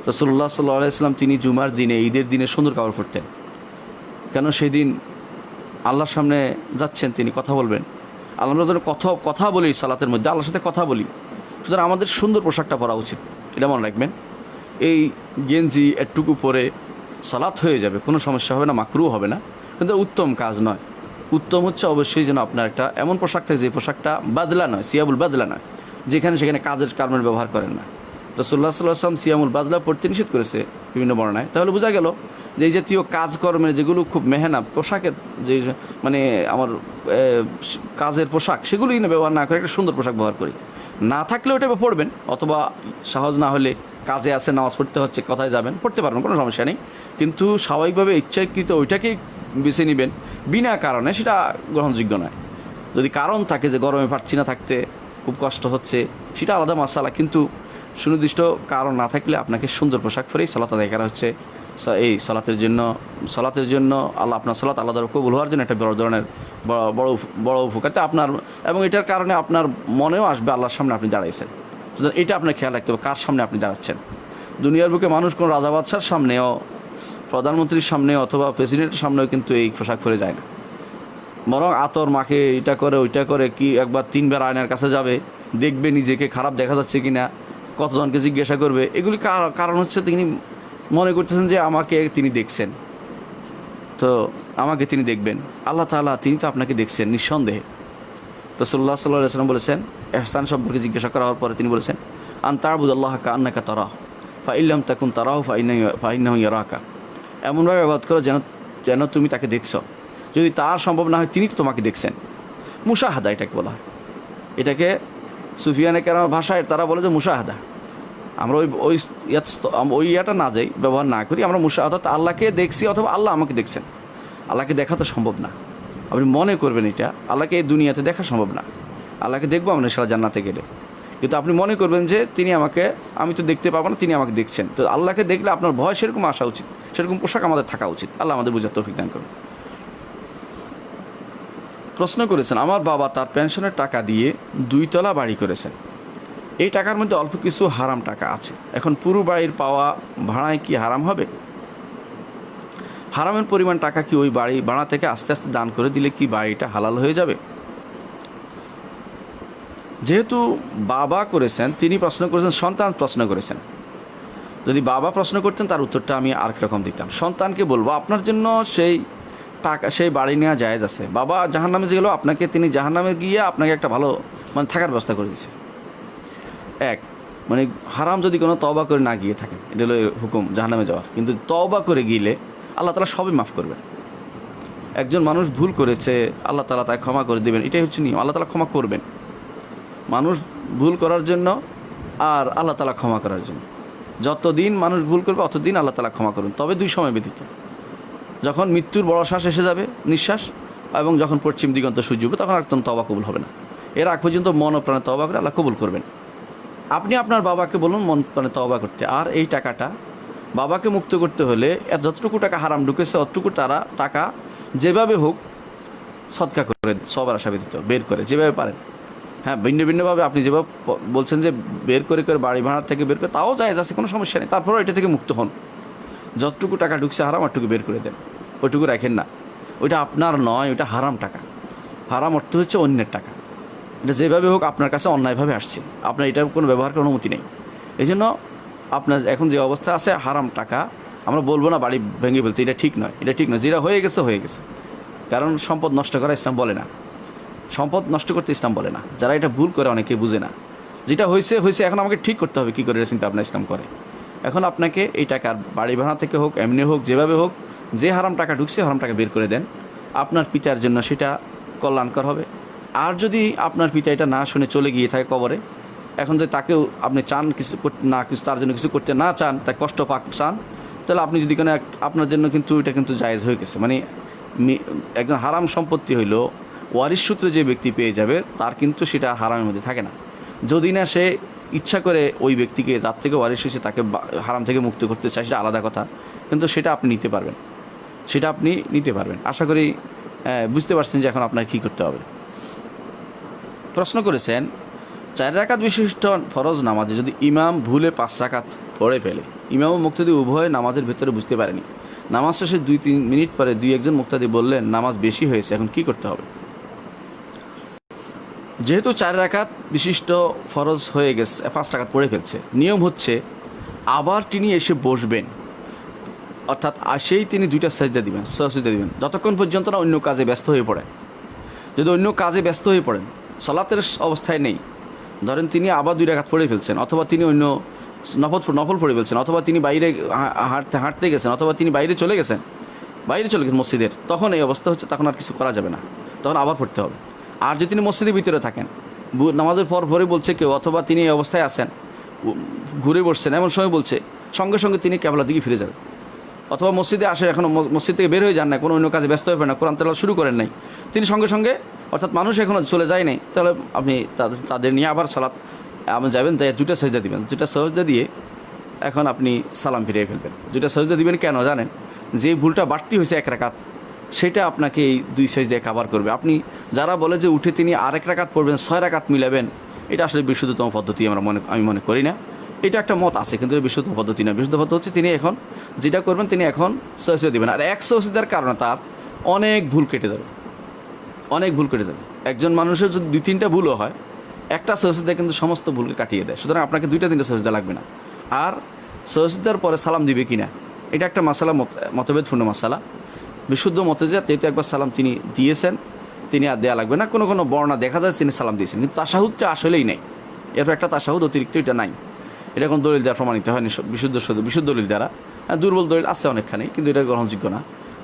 রাসূলুল্লাহ সাল্লাল্লাহু আলাইহি ওয়াসাল্লাম তিনি জুমার দিনে, ঈদের দিনে সুন্দর কাপড় পরতেন। কেন? সেই দিন আল্লাহর সামনে যাচ্ছেন, তিনি কথা বলবেন। আমরা যেন কথা বলি সালাতের মধ্যে, আল্লাহর সাথে কথা বলি, সুতরাং আমাদের সুন্দর পোশাকটা পরা উচিত, এটা মনে রাখবেন। এই গেঞ্জি একটুকু পরে সালাত হয়ে যাবে, কোনো সমস্যা হবে না, মাকরুহ হবে না, কিন্তু উত্তম কাজ নয়। উত্তম হচ্ছে অবশ্যই যেন আপনার একটা এমন পোশাক থাকে যে পোশাকটা বাদলা নয়, সিয়াবুল বাদলা নয়, যেখানে সেখানে কাজের কারণে ব্যবহার করেন না। রাসূলুল্লাহ সাল্লাল্লাহু আলাইহি ওয়াসাল্লাম সিয়ামুল বাদলা পড়তে নিষেধ করেছে বিভিন্ন বর্ণনায়। তাহলে বোঝা গেল যে এই জাতীয় কাজকর্মের যেগুলো খুব মেহনত পোশাকের, যে মানে আমার কাজের পোশাক, সেগুলোই না ব্যবহার না করে একটা সুন্দর পোশাক ব্যবহার করি। না থাকলে ওটা পড়বেন, অথবা সহজ না হলে কাজে আছে, নামাজ পড়তে হচ্ছে, কোথায় যাবেন, পড়তে পারবেন, কোনো সমস্যা নেই। কিন্তু স্বাভাবিকভাবে ইচ্ছাকৃত ওইটাকেই বেছে নেবেন বিনা কারণে, সেটা গ্রহণযোগ্য নয়। যদি কারণ থাকে যে গরমে পারছি না থাকতে, খুব কষ্ট হচ্ছে, সেটা আলাদা মাসালা। কিন্তু সুনির্দিষ্ট কারণ না থাকলে আপনাকে সুন্দর পোশাক পরেই সালাত আদায় করা হচ্ছে। এই সালাতের জন্য আল্লাহ আপনার সালাত আল্লাহ দ্বারা কবুল হওয়ার জন্য একটা বড় ধরনের বড় উপকারিতা আপনার, এবং এটার কারণে আপনার মনেও আসবে আল্লাহর সামনে আপনি দাঁড়াইছেন। এটা আপনার খেয়াল রাখতে হবে, কার সামনে আপনি দাঁড়াচ্ছেন। দুনিয়ার বুকে মানুষ কোনো রাজা বাদশার সামনেও, প্রধানমন্ত্রীর সামনেও অথবা প্রেসিডেন্টের সামনেও কিন্তু এই পোশাক পরে যায় না। বরং আতর মাখে, এটা করে ওইটা করে, কি একবার 3 বার আয়নার কাছে যাবে, দেখবে নিজেকে খারাপ দেখা যাচ্ছে কিনা, কতজনকে জিজ্ঞাসা করবে। এগুলি কারণ হচ্ছে তিনি মনে করতেছেন যে আমাকে তিনি দেখছেন, তো আমাকে তিনি দেখবেন। আল্লাহ তাআলা তিনি তো আপনাকে দেখছেন নিঃসন্দেহে। রাসূলুল্লাহ সাল্লাল্লাহু আলাইহি ওয়াসাল্লাম বলেছেন, ইহসান সম্পর্কে জিজ্ঞাসা করা হওয়ার পরে তিনি বলেছেন, আন তা'বুদাল্লাহা কাআন্নাকা তারাহু ফাইন লাম তাকুন তারাহু ফাইন্নাহু ইয়ারাকা। এমনভাবে ইবাদত করো যেন তুমি তাকে দেখছো, যদি তার সম্ভব না হয় তিনি তো তোমাকে দেখছেন। মুশাহাদা এটাকে বলা হয়। এটাকে সুফিয়ানে কেরামের ভাষায় তারা বলে যে মুশাহাদা। আমরা ওই ইয়াটা না যাই, ব্যবহার না করি, আমরা মুশাহাদা, আল্লাহকে দেখছি অথবা আল্লাহ আমাকে দেখছেন। আল্লাহকে দেখা তো সম্ভব না, আপনি মনে করবেন এটা। আল্লাহকে এই দুনিয়াতে দেখা সম্ভব না, আল্লাহকে দেখবো আমরা সারা জান্নাতে গেলে, কিন্তু আপনি মনে করবেন যে তিনি আমাকে, আমি তো দেখতে পাবো না, তিনি আমাকে দেখছেন। তো আল্লাহকে দেখলে আপনার ভয় সেরকম আসা উচিত, সেরকম পোশাক আমাদের থাকা উচিত। আল্লাহ আমাদের বুঝার তৌফিক দান করুন। প্রশ্ন করেছেন, আমার বাবা তার পেনশনের টাকা দিয়ে 2 তলা বাড়ি করেছেন। এই টাকার মধ্যে অল্প কিছু হারাম টাকা আছে। এখন পুরো বাড়ির পাওয়া ভাড়ায় কি হারাম হবে? হারামের পরিমাণ টাকা কি ওই বাড়ি ভাড়া থেকে আস্তে আস্তে দান করে দিলে কি বাড়িটা হালাল হয়ে যাবে? যেহেতু বাবা করেছেন, তিনি প্রশ্ন করেছেন, সন্তান প্রশ্ন করেছেন। যদি বাবা প্রশ্ন করতেন তার উত্তরটা আমি আরেক রকম দিতাম। সন্তানকে বলবো, আপনার জন্য সেই টাকা, সেই বাড়ি নেওয়া জায়েজ আছে। বাবা জাহান্নামে গেলেও আপনাকে, তিনি জাহান্নামে গিয়ে আপনাকে একটা ভালো থাকার ব্যবস্থা করে দিয়েছে। হারাম যদি কোনো তওবা করে না গিয়ে থাকেন, এটা হলো হুকুম জাহান্নামে যাওয়ার। কিন্তু তওবা করে গেলে আল্লাহ তাআলা সবই মাফ করবেন। একজন মানুষ ভুল করেছে, আল্লাহ তাআলা তাকে ক্ষমা করে দেবেন, এটাই হচ্ছে নিয়ম। আল্লাহ তাআলা ক্ষমা করবেন মানুষ ভুল করার জন্য, আর আল্লাহ তাআলা ক্ষমা করার জন্য। যতদিন মানুষ ভুল করবে অতদিন আল্লাহ তাআলা ক্ষমা করবেন, তবে 2 সময় ব্যতীত। যখন মৃত্যুর বড় শ্বাস এসে যাবে, নিঃশ্বাস, এবং যখন পশ্চিম দিগন্ত সূর্য উঠবে, তখন আর তওবা কবুল হবে না। এর আগ পর্যন্ত মন ও প্রাণে তওবা করে আল্লাহ কবুল করবেন। আপনি আপনার বাবাকে বলুন মন প্রাণে তওবা করতে। আর এই টাকাটা বাবাকে মুক্ত করতে হলে যতটুকু টাকা হারাম ঢুকেছে অতটুকু তারা টাকা যেভাবে হোক সদকা করে, সবার আশা ব্যতীত বের করে, যেভাবে পারেন। হ্যাঁ, ভিন্ন ভিন্নভাবে আপনি যেভাবে বলছেন যে বের করে বাড়ি ভাড়ার থেকে বের করে, তাও জায়েজ আছে, কোনো সমস্যা নেই। তারপরেও এটা থেকে মুক্ত হন। যতটুকু টাকা ঢুকছে হারাম, ওটুকু বের করে দেন, ওইটুকু রাখেন না। ওইটা আপনার নয়, ওইটা হারাম টাকা। হারাম অর্থ হচ্ছে অন্যের টাকা। এটা যেভাবে হোক আপনার কাছে অন্যায়ভাবে আসছে, আপনার এটার কোনো ব্যবহার করার অনুমতি নেই। এই জন্য আপনার এখন যে অবস্থা আছে, হারাম টাকা আমরা বলবো না বাড়ি ভেঙে ফেলতে, এটা ঠিক নয়, এটা ঠিক নয়। যেটা হয়ে গেছে হয়ে গেছে, কারণ সম্পদ নষ্ট করা ইসলাম বলে না, সম্পদ নষ্ট করতে ইসলাম বলে না। যারা এটা ভুল করে অনেকে বুঝে না, যেটা হয়েছে হয়েছে, এখন আমাকে ঠিক করতে হবে কী করে, এটা চিন্তা আপনার ইসলাম করে। এখন আপনাকে এই টাকা বাড়ি ভাড়া থেকে হোক, এমনি হোক, যেভাবে হোক, যে হারাম টাকা ঢুকছে হারাম টাকা বের করে দেন, আপনার পিতার জন্য সেটা কল্যাণকর হবে। আর যদি আপনার পিতা এটা না শুনে চলে গিয়ে থাকে কবরে, এখন যে তাকেও আপনি চান কিছু করতে না, কিছু তার জন্য কিছু করতে না চান, তাই কষ্ট পাক চান, তাহলে আপনি যদি কোনো আপনার জন্য কিন্তু এটা কিন্তু জায়েজ হয়ে গেছে। মানে একজন হারাম সম্পত্তি হইল ওয়ারিশ সূত্রে যে ব্যক্তি পেয়ে যাবে, তার কিন্তু সেটা হারামের মধ্যে থাকে না। যদি না সে ইচ্ছা করে ওই ব্যক্তিকে তার থেকে ওয়ারিশ হয়েছে তাকে হারাম থেকে মুক্ত করতে চায়, সেটা আলাদা কথা, কিন্তু সেটা আপনি নিতে পারবেন, সেটা আপনি নিতে পারবেন। আশা করি বুঝতে পারছেন যে এখন আপনার কী করতে হবে। প্রশ্ন করেছেন, 4 রাকাত বিশিষ্ট ফরজ নামাজে যদি ইমাম ভুলে 5 রাকাত পড়ে ফেলে, ইমাম ও মুক্তাদি উভয় নামাজের ভেতরে বুঝতে পারেনি, নামাজ শেষে 2-3 মিনিট পরে 2-1 মুক্তাদি বললেন নামাজ বেশি হয়েছে, এখন কি করতে হবে? যেহেতু 4 রাকাত বিশিষ্ট ফরজ হয়ে গেছে, 5 রাকাত পড়ে ফেলছে, নিয়ম হচ্ছে আবার তিনি এসে বসবেন, অর্থাৎ আসেই তিনি 2টা সাজদা দিবেন, সাজদা দিবেন, যতক্ষণ পর্যন্ত না অন্য কাজে ব্যস্ত হয়ে পড়েন। যদি অন্য কাজে ব্যস্ত হয়ে পড়েন, সালাতের অবস্থায় নেই, ধরেন তিনি আবার 2 রাকাত পড়ে ফেলছেন, অথবা তিনি অন্য নফল পড়ে ফেলছেন, অথবা তিনি বাইরে হাঁটতে গেছেন, অথবা তিনি বাইরে চলে গেছেন মসজিদের, তখন এই অবস্থা হচ্ছে, তখন আর কিছু করা যাবে না, তখন আবার পড়তে হবে। আর যদি তিনি মসজিদের ভিতরে থাকেন, নামাজের পর পরে বলছে কেউ, অথবা তিনি এই অবস্থায় আছেন, ঘুরে বসছেন, এমন সময় বলছে, সঙ্গে সঙ্গে তিনি কেবলার দিকে ফিরে যাবেন। অথবা মসজিদে আসে, এখনও মসজিদ থেকে বের হয়ে যান না, কোনো অন্য কাজে ব্যস্ত হয়ে না, কোরআন তেলাওয়াত শুরু করেন নাই, তিনি সঙ্গে সঙ্গে, অর্থাৎ মানুষ এখনও চলে যায় নাই, তাহলে আপনি তাদের নিয়ে আবার সালাত আপনি যাবেন, তাই 2টা সাজদা দিবেন, 2টা সাজদা দিয়ে এখন আপনি সালাম ফিরিয়ে ফেলবেন। 2টা সাজদা দিবেন কেন জানেন? যে ভুলটা বাড়তি হয়েছে 1 রাকাত, সেটা আপনাকে এই 2 সাজদায় কভার করবে। আপনি যারা বলে যে উঠে তিনি আরেক রাকাত পড়বেন, 6 রাকাত মিলাবেন, এটা আসলে বিশুদ্ধতম পদ্ধতি আমি মনে করি না। এটা একটা মত আছে, কিন্তু বিশুদ্ধ পদ্ধতি না। বিশুদ্ধ পদ্ধতি হচ্ছে তিনি এখন যেটা করবেন, তিনি এখন সাজদা দিবেন, আর 1 সাজদার কারণে তার অনেক ভুল কেটে যাবে, অনেক ভুল কেটে যাবে। একজন মানুষের যদি 2-3টা ভুলও হয়, একটা সাজদা কিন্তু সমস্ত ভুলকে কাটিয়ে দেয়। সুতরাং আপনাকে 2টা-3টা সাজদা লাগবে না। আর সাজদার পরে সালাম দিবে কিনা, এটা একটা মাসালা, মতভেদপূর্ণ মাসালা। বিশুদ্ধ মতে যে যেহেতু একবার সালাম তিনি দিয়েছেন, তিনি আর দেওয়া লাগবে না। কোনো কোনো বর্ণনা দেখা যায় তিনি সালাম দিয়েছেন, কিন্তু তাশাহুদটা আসলেই নেই, এরপর একটা তাশাহুদ অতিরিক্ত, এটা নাই। এটা কোনো দলিল দ্বারা প্রমাণিত হয়নি, বিশুদ্ধ দলিল দ্বারা। দুর্বল দলিল আছে অনেকখানি, কিন্তু এটা গ্রহণযোগ্য না।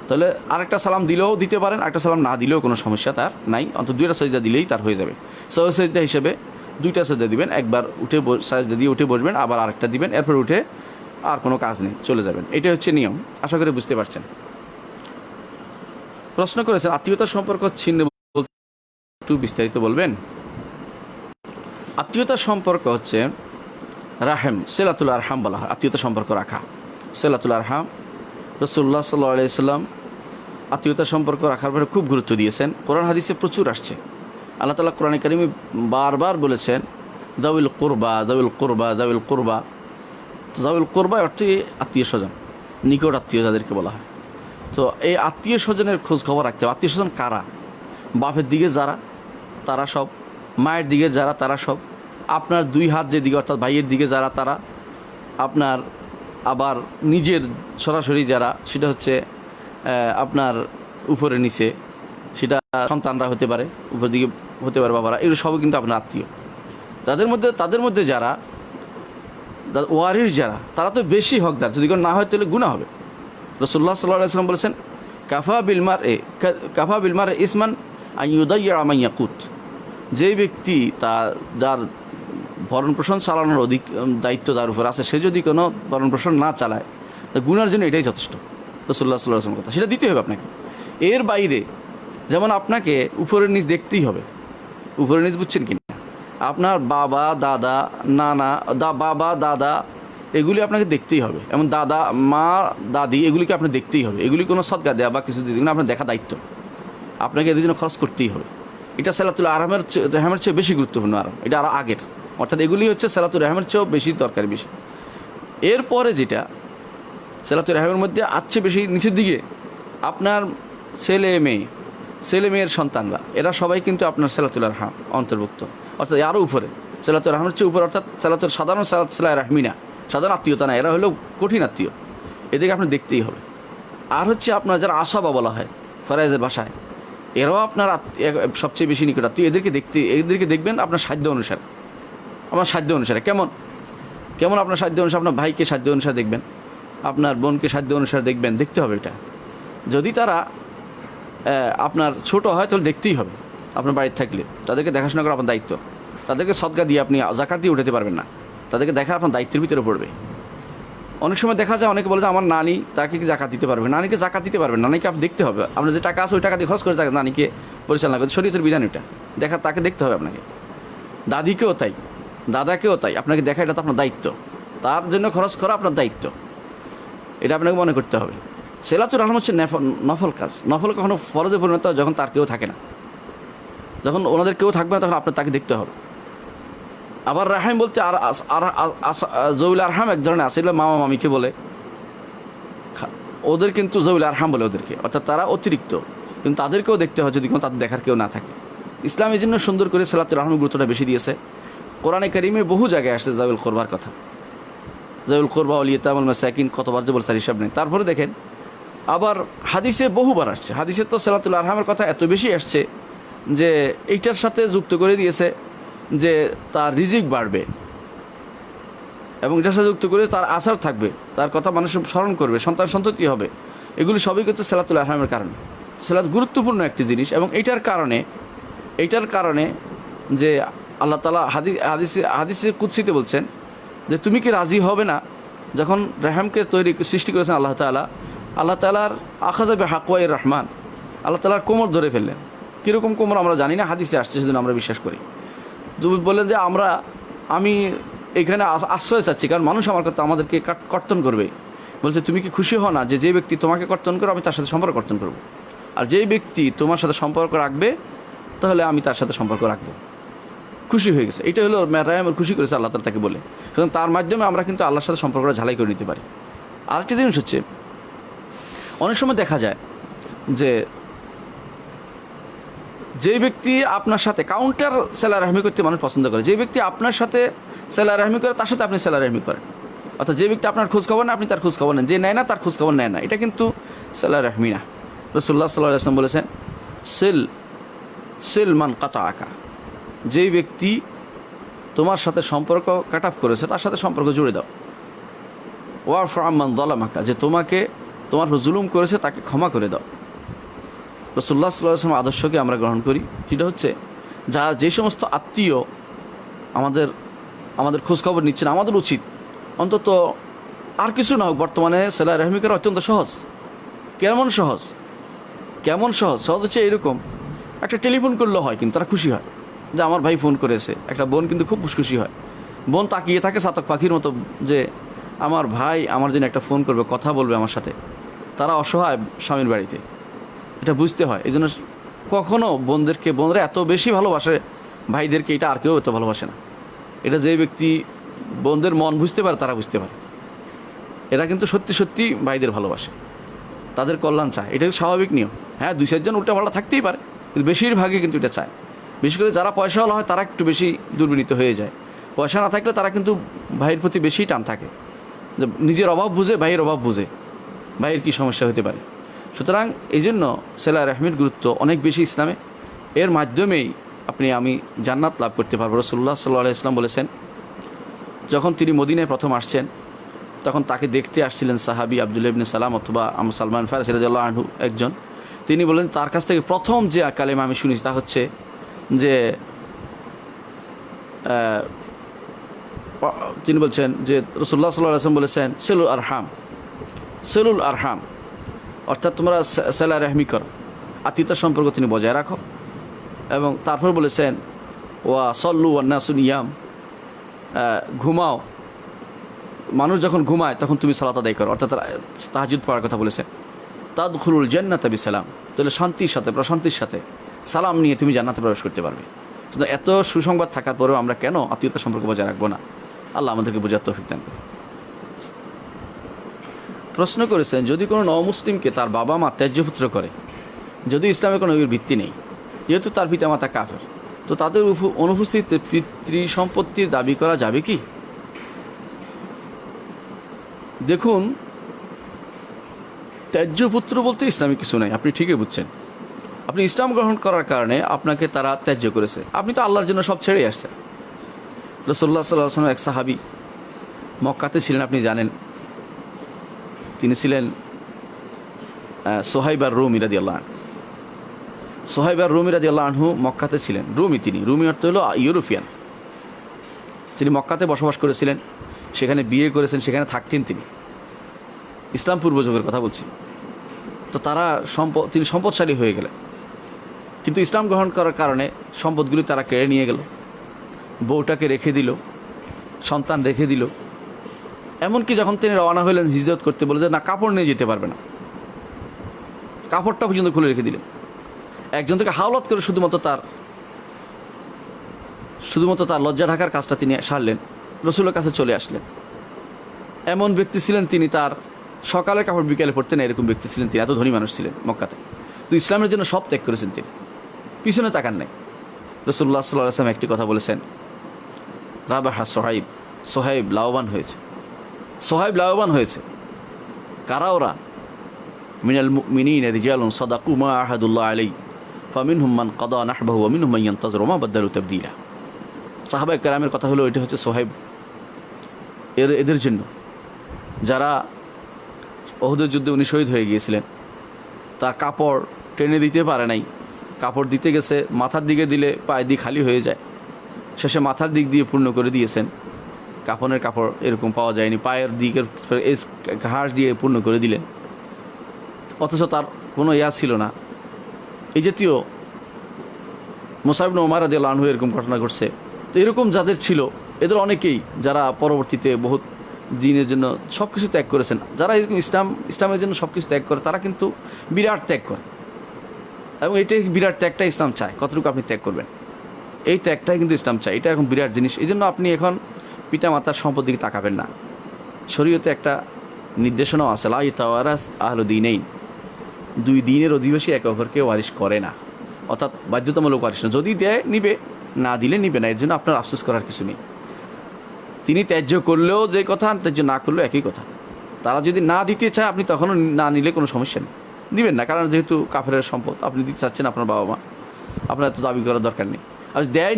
তাহলে আরেকটা সালাম দিলেও দিতে পারেন, আরেকটা সালাম না দিলেও কোনো সমস্যা তার নাই, অন্তত 2টা সাজদা দিলেই তার হয়ে যাবে। সাজদা হিসেবে 2টা সাজদা দিবেন, একবার উঠে সাজদা দিয়ে উঠে বসবেন, আবার আরেকটা দিবেন, এরপর উঠে আর কোনো কাজ নেই, চলে যাবেন। এটা হচ্ছে নিয়ম, আশা করি বুঝতে পারছেন। প্রশ্ন করেছেন, আত্মীয়তার সম্পর্ক ছিন্ন একটু বিস্তারিত বলবেন? আত্মীয়তার সম্পর্ক হচ্ছে রাহেম, সিলাতুল আরহাম বলা হয়, আত্মীয়তা সম্পর্ক রাখা, সিলাতুল আরহাম। রাসূলুল্লাহ সাল্লাল্লাহু আলাইহি সাল্লাম আত্মীয়তার সম্পর্ক রাখার পরে খুব গুরুত্ব দিয়েছেন। কোরআন হাদিসে প্রচুর আসছে। আল্লাহ তাআলা কোরআনে কারিমে বারবার বলেছেন, দাউল কুরবা, দাউল কুরবা, দাউল কুরবা। দাউল কুরবা অর্থে আত্মীয় স্বজন, নিকট আত্মীয় যাদেরকে বলা হয়। তো এই আত্মীয় স্বজনের খোঁজ খবর রাখতে হবে। আত্মীয় স্বজন কারা? বাপের দিকে যারা, তারা সব; মায়ের দিকে যারা, তারা সব; আপনার 2 হাত যেদিকে, অর্থাৎ ভাইয়ের দিকে যারা, তারা; আপনার আবার নিজের সরাসরি যারা, সেটা হচ্ছে আপনার উপরে নিচে, সেটা সন্তানরা হতে পারে, উপর দিকে হতে পারে বাবারা, এগুলো সবই কিন্তু আপনার আত্মীয়। তাদের মধ্যে যারা ওয়ারিস যারা, তারা তো বেশি হকদার, যদি কোনো না হয় তাহলে গুনাহ হবে। রাসূলুল্লাহ সাল্লাল্লাহু আলাইহি ওয়াসাল্লাম বলেছেন, কাফা বিল মারই ইসমান আন ইউদাইয়া মান ইয়াকুত। যে ব্যক্তি যার ভরণ পোষণ চালানোর দায়িত্ব তার উপর আছে, সে যদি কোনো ভরণ পোষণ না চালায়, তা গুনার জন্য এটাই যথেষ্ট। রাসূলুল্লাহ সাল্লাল্লাহু আলাইহি ওয়াসাল্লাম কথা, সেটা দিতে হবে আপনাকে। এর বাইরে যেমন আপনাকে উপরের নিচ দেখতেই হবে, উপরের নিচ বুঝছেন কিনা, আপনার বাবা, দাদা, নানা, বাবা, দাদা, এগুলি আপনাকে দেখতেই হবে। এমন দাদা, মা, দাদি, এগুলিকে আপনি দেখতেই হবে। এগুলি কোনো সদকা দেওয়া বা কিছু দিতে আপনার দেখা দায়িত্ব, আপনাকে এদের জন্য খরচ করতেই হবে। এটা সালাতুল রহমের চেয়ে বেশি গুরুত্বপূর্ণ আরাম, এটা আরও আগের, অর্থাৎ এগুলি হচ্ছে সালাতুল রহমের চেয়েও বেশি দরকারি বিষয়। এরপরে যেটা সালাতুল রহমের মধ্যে আছে বেশি নিচের দিকে, আপনার ছেলে মেয়ে, ছেলে মেয়ের সন্তানরা, এরা সবাই কিন্তু আপনার সিলাতুল আরহাম অন্তর্ভুক্ত, অর্থাৎ আরও উপরে, সিলাতুল আরহামের চেয়ে উপরে, অর্থাৎ সাধারণ সিলাতুল রাহমিনা, সাধারণ আত্মীয়তা না, এরা হলো কঠিন আত্মীয়, এদেরকে আপনি দেখতেই হবে। আর হচ্ছে আপনার যারা আসাবা বলা হয় ফরায়েজের ভাষায়, এরাও আপনার সবচেয়ে বেশি নিকট আত্মীয়, এদেরকে দেখবেন আপনার সাধ্য অনুসারে, কেমন আপনার সাধ্য অনুসারে, আপনার ভাইকে সাধ্য অনুসারে দেখবেন, আপনার বোনকে সাধ্য অনুসারে দেখবেন, দেখতে হবে এটা। যদি তারা আপনার ছোট হয় তাহলে দেখতেই হবে, আপনার বাড়িতে থাকলে তাদেরকে দেখাশোনা করা আপনার দায়িত্ব। তাদেরকে সদকা দিয়ে আপনি জাকাত দিয়ে উঠাতে পারবেন না, তাদেরকে দেখা আপনার দায়িত্বের ভিতরে পড়বে। অনেক সময় দেখা যায় অনেকে বলে যে আমার নানি, তাকে কি জাকাত দিতে পারবে, নানিকে জাকাত দিতে পারবেন, নানিকে আপনি দেখতে হবে, আপনার যে টাকা আছে ওই টাকা দিয়ে খরচ করে নানিকে পরিচালনা করতে, শরীয়তের বিধান এটা, তাকে দেখতে হবে আপনাকে। দাদিকেও তাই, দাদাকেও তাই, আপনাকে দেখা, এটা তো আপনার দায়িত্ব, তার জন্য খরচ করা আপনার দায়িত্ব, এটা আপনাকে মনে করতে হবে। সিলাতুর রাহম হচ্ছে নফল কাজ, নফল কখনো ফরজে পরিণত হয় যখন তার কেউ থাকে না, যখন ওনাদের কেউ থাকবে না তখন আপনার তাকে দেখতে হবে। আবার রাহিম বলতে আর জউল আরহাম এক ধরনের আছে, মামা মামিকে বলে, ওদের কিন্তু জউল আরহাম বলে ওদেরকে, অর্থাৎ তারা অতিরিক্ত, কিন্তু তাদেরকেও দেখতে হয় যদি কোনো তাদের দেখার কেউ না থাকে। ইসলাম এই জন্য সুন্দর করে সিলাতুর রাহমের গুরুত্বটা বেশি দিয়েছে। কোরআনে কারিমে বহু জায়গায় আসছে জাউল কোরবার কথা, জাউল কোরবা ওয়াল ইয়াতামা ওয়াল মাসাকিন, কতবার যে বলছে হিসাব নেই। তারপরে দেখেন আবার হাদিসে বহুবার আসছে, হাদিসে তো সিলাতুল আরহামের কথা এত বেশি আসছে যে এইটার সাথে যুক্ত করে দিয়েছে যে তার রিজিক বাড়বে, এবং এটার সাথে যুক্ত করে তার আসার থাকবে, তার কথা মানুষ স্মরণ করবে, সন্তান সন্ততি হবে, এগুলি সবই কিন্তু সিলাতুল আরহামের কারণে। সিলাত গুরুত্বপূর্ণ একটি জিনিস, এবং এইটার কারণে যে আল্লাহ তাআলা হাদিসে কুদসিতে বলছেন যে তুমি কি রাজি হবে না, যখন রেহমকে সৃষ্টি করেছেন আল্লাহ তাআলার আখাযাবে হাকওয়াইর রহমান, আল্লাহ তাআলার কোমর ধরে ফেললেন। কীরকম কোমর আমরা জানি না, হাদিসে আসছে, সেজন্য আমরা বিশ্বাস করি। তুমি বললেন যে আমি এখানে আশ্রয় চাচ্ছি, কারণ মানুষ আমাদেরকে কর্তন করবে। বলছে তুমি কি খুশি হও না যে ব্যক্তি তোমাকে কর্তন করবে আমি তার সাথে সম্পর্ক কর্তন করব, আর যেই ব্যক্তি তোমার সাথে সম্পর্ক রাখবে তাহলে আমি তার সাথে সম্পর্ক রাখবো। খুশি হয়ে গেছে, এটা হলো রাহমের খুশি করেছে আল্লাহ তাআলা তাকে বলে। সুতরাং তার মাধ্যমে আমরা কিন্তু আল্লাহর সাথে সম্পর্কটা ঝালাই করে নিতে পারি। আরেকটি জিনিস হচ্ছে, অনেক সময় দেখা যায় যে ব্যক্তি আপনার সাথে কাউন্টার সেলা রাহমি করতে মানুষ পছন্দ করে, যে ব্যক্তি আপনার সাথে সেলা রাহমি করে তার সাথে আপনি সেলা রাহমি করেন, অর্থাৎ যে ব্যক্তি আপনার খোঁজখবর না আপনি তার খোঁজখবর নেন, যে নেয় না তার খোঁজখবর নেয় না, এটা কিন্তু সেলা রাহমি না। রাসূলুল্লাহ সাল্লাল্লাহু আলাইহি ওয়াসাল্লাম বলেছেন সিল মান কাতাআকা, যেই ব্যক্তি তোমার সাথে সম্পর্ক কাট অফ করেছে তার সাথে সম্পর্ক জুড়ে দাও। ওয়ারফা আম্মান যালামাকা, যে তোমার জুলুম করেছে তাকে ক্ষমা করে দাও। রাসূলুল্লাহ সাল্লাল্লাহু আলাইহি ওয়াসাল্লাম আদর্শকে আমরা গ্রহণ করি, সেটা হচ্ছে যে সমস্ত আত্মীয় আমাদের খোঁজখবর নিচ্ছেন, আমাদের উচিত অন্তত আর কিছু না হোক, বর্তমানে সেলা রাহমি করা অত্যন্ত সহজ। কেমন সহজ হচ্ছে এরকম, একটা টেলিফোন করলে হয়, কিন্তু তারা খুশি হয় যে আমার ভাই ফোন করেছে। একটা বোন কিন্তু খুব খুশি হয়, বোন তাকিয়ে থাকে চাতক পাখির মতো যে আমার ভাই আমার জন্য একটা ফোন করবে, কথা বলবে আমার সাথে। তারা অসহায় স্বামীর বাড়িতে, এটা বুঝতে হয়। এই জন্য কখনও বোনরা এত বেশি ভালোবাসে ভাইদেরকে, এটা আর কেউ এত ভালোবাসে না। এটা যে ব্যক্তি বোনদের মন বুঝতে পারে তারা বুঝতে পারে, এরা কিন্তু সত্যি ভাইদের ভালোবাসে, তাদের কল্যাণ চায়, এটা স্বাভাবিক নিয়ম। হ্যাঁ, 2-4 উল্টাপাল্টা থাকতেই পারে, কিন্তু বেশিরভাগই কিন্তু এটা চায়। বিশেষ করে যারা পয়সাওয়ালা হয় তারা একটু বেশি দুর্বিনীত হয়ে যায়, পয়সা না থাকলে তারা কিন্তু ভাইয়ের প্রতি বেশি টান থাকে, যে নিজের অভাব বুঝে ভাইয়ের অভাব বুঝে ভাইয়ের কী সমস্যা হতে পারে। সুতরাং এই জন্য সেলা রাহমির গুরুত্ব অনেক বেশি ইসলামে। এর মাধ্যমেই আমি জান্নাত লাভ করতে পারবো। রাসূলুল্লাহ সাল্লাল্লাহু আলাইহি ওয়াসাল্লাম বলেছেন, যখন তিনি মদিনায় প্রথম আসছেন তখন তাকে দেখতে আসছিলেন সাহাবী আব্দুল্লাহ ইবনে সালাম অথবা সালমান ফারসি রাদিয়াল্লাহু আনহু একজন। তিনি বলেন তার কাছ থেকে প্রথম যে কালেমা আমি শুনেছি তা হচ্ছে যে তিনি বলছেন যে রাসূলুল্লাহ সাল্লাল্লাহু আলাইহি ওয়াসাল্লাম বলেছেন সিলুল আরহাম, অর্থাৎ তোমরা সেলা রাহমি করো, আত্মীয়তার সম্পর্ক তিনি বজায় রাখো। এবং তারপর বলেছেন ওয়া সল্লু ওয়ান নাসু নিয়াম, ঘুমাও, মানুষ যখন ঘুমায় তখন তুমি সালাত আদায় করো, অর্থাৎ তাহাজ্জুদ পড়ার কথা বলেছেন। তাদখুলুল জান্নাতা বিসালাম, তাহলে শান্তির সাথে প্রশান্তির সাথে সালাম নিয়ে তুমি জান্নাতে প্রবেশ করতে পারবে। কিন্তু এত সুসংবাদ থাকার পরেও আমরা কেন আত্মীয়তার সম্পর্ক বজায় রাখবো না? আল্লাহ আমাদেরকে বোঝার তৌফিক দান করুন। প্রশ্ন করেছেন, যদি কোনো নবমুসলিমকে তার বাবা মা ত্যায্যপুত্র করে যদি ইসলামের কোনো ভিত্তি নেই, যেহেতু তার পিতামাতা কাফের, তো তাদের অনুপস্থিতিতে পিতৃ সম্পত্তির দাবি করা যাবে কি? দেখুন, ত্যায্য পুত্র বলতে ইসলামে কিছু নাই, আপনি ঠিকই বুঝছেন। আপনি ইসলাম গ্রহণ করার কারণে আপনাকে তারা ত্যায্য করেছে, আপনি তো আল্লাহর জন্য সব ছেড়ে আসছেন। রাসূলুল্লাহ সাল্লাল্লাহু আলাইহি ওয়াসাল্লাম এক সাহাবী মক্কাতে ছিলেন, আপনি জানেন, তিনি ছিলেন সোহাইব আর-রুমি রাদিয়াল্লাহু আনহু। সোহাইব আর-রুমি রাদিয়াল্লাহু আনহু মক্কাতে ছিলেন। রুমি অর্থ হলো ইউরোপিয়ান। তিনি মক্কাতে বসবাস করেছিলেন, সেখানে বিয়ে করেছেন, সেখানে থাকতেন তিনি। ইসলাম পূর্ব যুগের কথা বলছি। তো তিনি সম্পদশালী হয়ে গেলেন, কিন্তু ইসলাম গ্রহণ করার কারণে সম্পদগুলি তারা কেড়ে নিয়ে গেল, বউটাকে রেখে দিল, সন্তান রেখে দিল। এমনকি যখন তিনি রওনা হলেন হিজরত করতে, বলে যে না, কাপড় নিয়ে যেতে পারবে না, কাপড়টা পর্যন্ত খুলে রেখে দিলেন। একজন থেকে হাওলাত করে শুধুমাত্র তার লজ্জা ঢাকার কাজটা তিনি সারলেন, রসুলের কাছে চলে আসলেন। এমন ব্যক্তি ছিলেন তিনি, তার সকালে কাপড় বিকেলে পড়তেন, এরকম ব্যক্তি ছিলেন তিনি। এত ধনী মানুষ ছিলেন মক্কাতে। তো ইসলামের জন্য সব ত্যাগ করেছেন তিনি, পিছনে তাকান নাই। রাসূলুল্লাহ সাল্লাল্লাহু আলাইহি ওয়াসাল্লাম একটি কথা বলেছেন, রাবাহা সোহাইব লাভবান হয়েছে। কারা ওরা? মিনাল মুমিনিনা রিজালুন সাদাকু মা আহাদুল্লাহ আলাইহি ফামিনহুম মান কাদা নাহবাহু ওয়া মিনহুম মান ইয়ানতাজিরু মা বাদদালু তাবদীলা। সাহাবায়ে কেরামের কথা হলো, এটা হচ্ছে সোহাইব এদের জন্য, যারা উহুদের যুদ্ধে উনি শহীদ হয়ে গিয়েছিলেন। তার কাপড় টেনে দিতে পারে নাই, কাপড় দিতে গেছে, মাথার দিকে দিলে পায়ের দিক খালি হয়ে যায়, শেষে মাথার দিক দিয়ে পূর্ণ করে দিয়েছেন। কাফনের কাপড় এরকম পাওয়া যায়নি, পায়ের দিকের ঘাস দিয়ে পূর্ণ করে দিলেন, অথচ তার কোনো ছিল না। এই জাতীয় মুসাইব ইবনে উমার রাদিয়াল্লাহু আনহু এরকম ঘটনা ঘটছে। তো এরকম যাদের ছিল, এদের অনেকেই যারা পরবর্তীতে বহুত দিনের জন্য সব কিছু ত্যাগ করেছেন। যারা ইসলামের জন্য সব কিছু ত্যাগ করে, তারা কিন্তু বিরাট ত্যাগ করে, এবং এইটাই বিরাট ত্যাগটা ইসলাম চায়। কতটুকু আপনি ত্যাগ করবেন, এই ত্যাগটাই কিন্তু ইসলাম চায়। এটা এখন বিরাট জিনিস। এই জন্য আপনি এখন পিতা মাতার সম্পদ দিকে তাকাবেন না। শরীয়তে একটা নির্দেশনাও আছে, লা ইয়াতাওয়ারাস আহলু দীনাইন, দুই দিনের অধিবাসী একে অপরকে ওয়ারিশ করে না, অর্থাৎ বাধ্যতামূলক ওয়ারিশ না। যদি দেয় নিবে, না দিলে নিবে না। এর জন্য আপনার আফসোস করার কিছু নেই। তিনি ত্যায্য করলেও যে কথা, ত্যায্য না করলেও একই কথা। তারা যদি না দিতে চায়, আপনি তখনও না নিলে কোনো সমস্যা নেই, দিবেন না। কারণ যেহেতু কাফেরের সম্পদ আপনি দিতে চাচ্ছেন আপনার বাবা মা, আপনার এত দাবি করার দরকার নেই। আর দেয়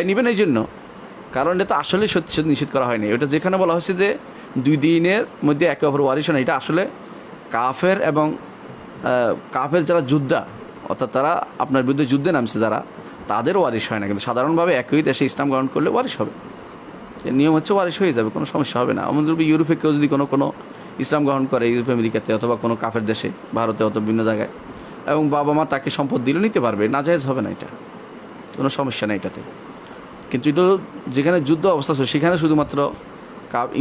নিবেন এই জন্য, কারণ এটা আসলে সত্যি সত্যি নিষেধ করা হয়নি। ওটা যেখানে বলা হয়েছে যে দুই দিনের মধ্যে একে অপর ওয়ারিশ না, এটা আসলে কাফের এবং কাফের যারা যোদ্ধা, অর্থাৎ তারা আপনার বিরুদ্ধে যুদ্ধে নামছে যারা, তাদের ওয়ারিশ হয় না। কিন্তু সাধারণভাবে একই দেশে ইসলাম গ্রহণ করলে ওয়ারিশ হবে, নিয়ম হচ্ছে ওয়ারিশ হয়ে যাবে, কোনো সমস্যা হবে না। আমাদের ইউরোপে কেউ যদি কোনো ইসলাম গ্রহণ করে, ইউরোপ আমেরিকাতে অথবা কোনো কাফের দেশে, ভারতে অথবা বিভিন্ন জায়গায়, এবং বাবা মা তাকে সম্পদ দিলে নিতে পারবে, নাজায়েজ হবে না, এটা কোনো সমস্যা নেই এটাতে। কিন্তু এটা যেখানে যুদ্ধ অবস্থা ছিল, সেখানে শুধুমাত্র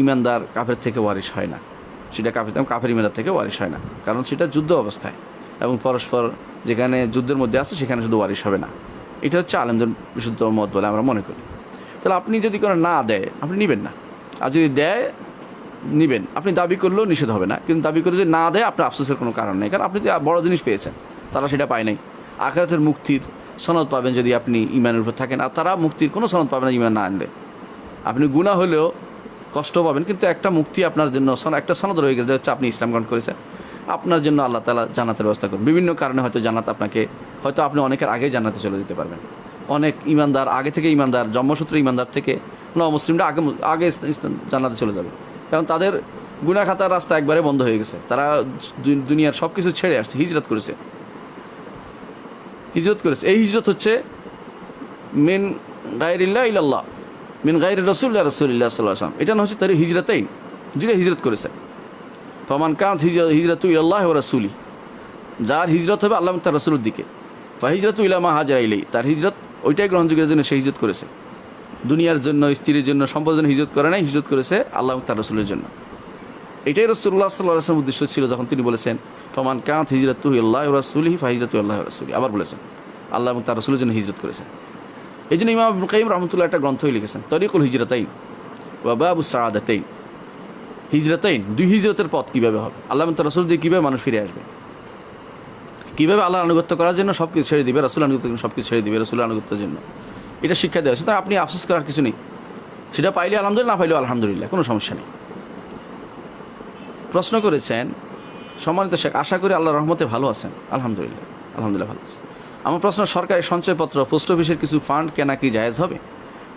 ইমানদার কাফের থেকে ওয়ারিশ হয় না, সেটা কাফের ইমানদার থেকে ওয়ারিশ হয় না, কারণ সেটা যুদ্ধ অবস্থায় এবং পরস্পর যেখানে যুদ্ধের মধ্যে আছে সেখানে শুধু ওয়ারিশ হবে না। এটা হচ্ছে আলেমদের বিশুদ্ধ মত বলে আমরা মনে করি। তাহলে আপনি যদি কোনো না দেয়, আপনি নেবেন না, আর যদি দেয় নেবেন। আপনি দাবি করলেও নিষেধ হবে না, কিন্তু দাবি করে যদি না দেয়, আপনার আফসোসের কোনো কারণ নেই, কারণ আপনি যে বড় জিনিস পেয়েছেন, তারা সেটা পায় নাই। আখিরাতের মুক্তির সনদ পাবেন যদি আপনি ইমানের উপর থাকেন, আর তারা মুক্তির কোনো সনদ পাবেন না ইমান না আনলে। আপনি গুনাহ হলেও কষ্ট পাবেন, কিন্তু একটা মুক্তি আপনার জন্য একটা সনদ রয়ে গেছে, হচ্ছে আপনি ইসলাম গ্রহণ করেছেন। আপনার জন্য আল্লাহ তাআলা জান্নাতের ব্যবস্থা করবেন। বিভিন্ন কারণে হয়তো জান্নাত হয়তো আপনি অনেকের আগেই জান্নাতে চলে যেতে পারবেন। অনেক ইমানদার আগে থেকে ইমানদার, জন্মসূত্রে ইমানদার থেকে মুসলিমরা আগে জান্নাতে চলে যাবে, কারণ তাদের গুনাহ খাতার রাস্তা একবারে বন্ধ হয়ে গেছে। তারা দুনিয়ার সব কিছু ছেড়ে আসছে, হিজরত করেছে। এই হিজরত হচ্ছে মিন গায়রিল্লাহ ইলাল্লাহ, মিন গায়রি রাসূলিল্লাহ সাল্লাল্লাহু আলাইহি ওয়াসাল্লাম। এটা না হচ্ছে তার হিজরতাইন, যিনি হিজরত করেছে। ফামান কানাত হিজরাতু ইলাল্লাহি ওয়া রাসূলি, যার হিজরত হবে আল্লাহ এবং তার রাসূলের দিকে। ফা হিজরাতু ইলা মা হাজারা ইলাইহি, তার হিজরত ওইটাই গ্রহণযোগ্যের জন্য সে হিজরত করেছে। দুনিয়ার জন্য, স্ত্রীর জন্য, সম্পদের জন্য হিজরত করে নাই, হিজরত করেছে আল্লাহ এবং তার রাসূলের জন্য। এটাই রাসূলুল্লাহ সাল্লাল্লাহু আলাইহি ওয়াসাল্লামের উদ্দেশ্য ছিল যখন তিনি বলেছেন ফামান কানাত হিজরাতু ইলাল্লাহি ওয়া রাসূলিহি ফা হিজরাতু ইলাল্লাহি ওয়া রাসূলি। আবার বলেছেন আল্লাহ এবং তার রাসূলের জন্য হিজরত করেছেন। এই জন্য ইমাম ইবনে কাইয়িম রাহমাতুল্লাহ একটা গ্রন্থই লিখেছেন, তরিকুল হিজরাতাইন ওয়া বাবুস সাআদাতাইন। হিজরাতাইন, দুই হিজরতের পথ কীভাবে হবে, আল্লাহ এবং তার রাসূল দিয়ে কীভাবে মানুষ ফিরে আসবে। কীভাবে আল্লাহর আনুগত্য করার জন্য সব কিছু ছেড়ে দিবে, রাসূল আনুগত্য সব কিছু ছেড়ে দিবে রাসূলের আনুগত্যের জন্য, এটা শিক্ষা দেওয়া হয়েছে। তাই আপনি আফসোস করার কিছু নেই, সেটা পাইলে আলহামদুলিল্লাহ, না পাইলেও আলহামদুলিল্লাহ, কোনো সমস্যা নেই। প্রশ্ন করেছেন সম্মানিত শেখ, আশা করি আল্লাহর রহমতে ভালো আছেন। আলহামদুলিল্লাহ, আলহামদুলিল্লাহ ভালো আছেন। আমার প্রশ্ন, সরকারি সঞ্চয়পত্র, পোস্ট অফিসের কিছু ফান্ড কেনা কি জায়েজ হবে?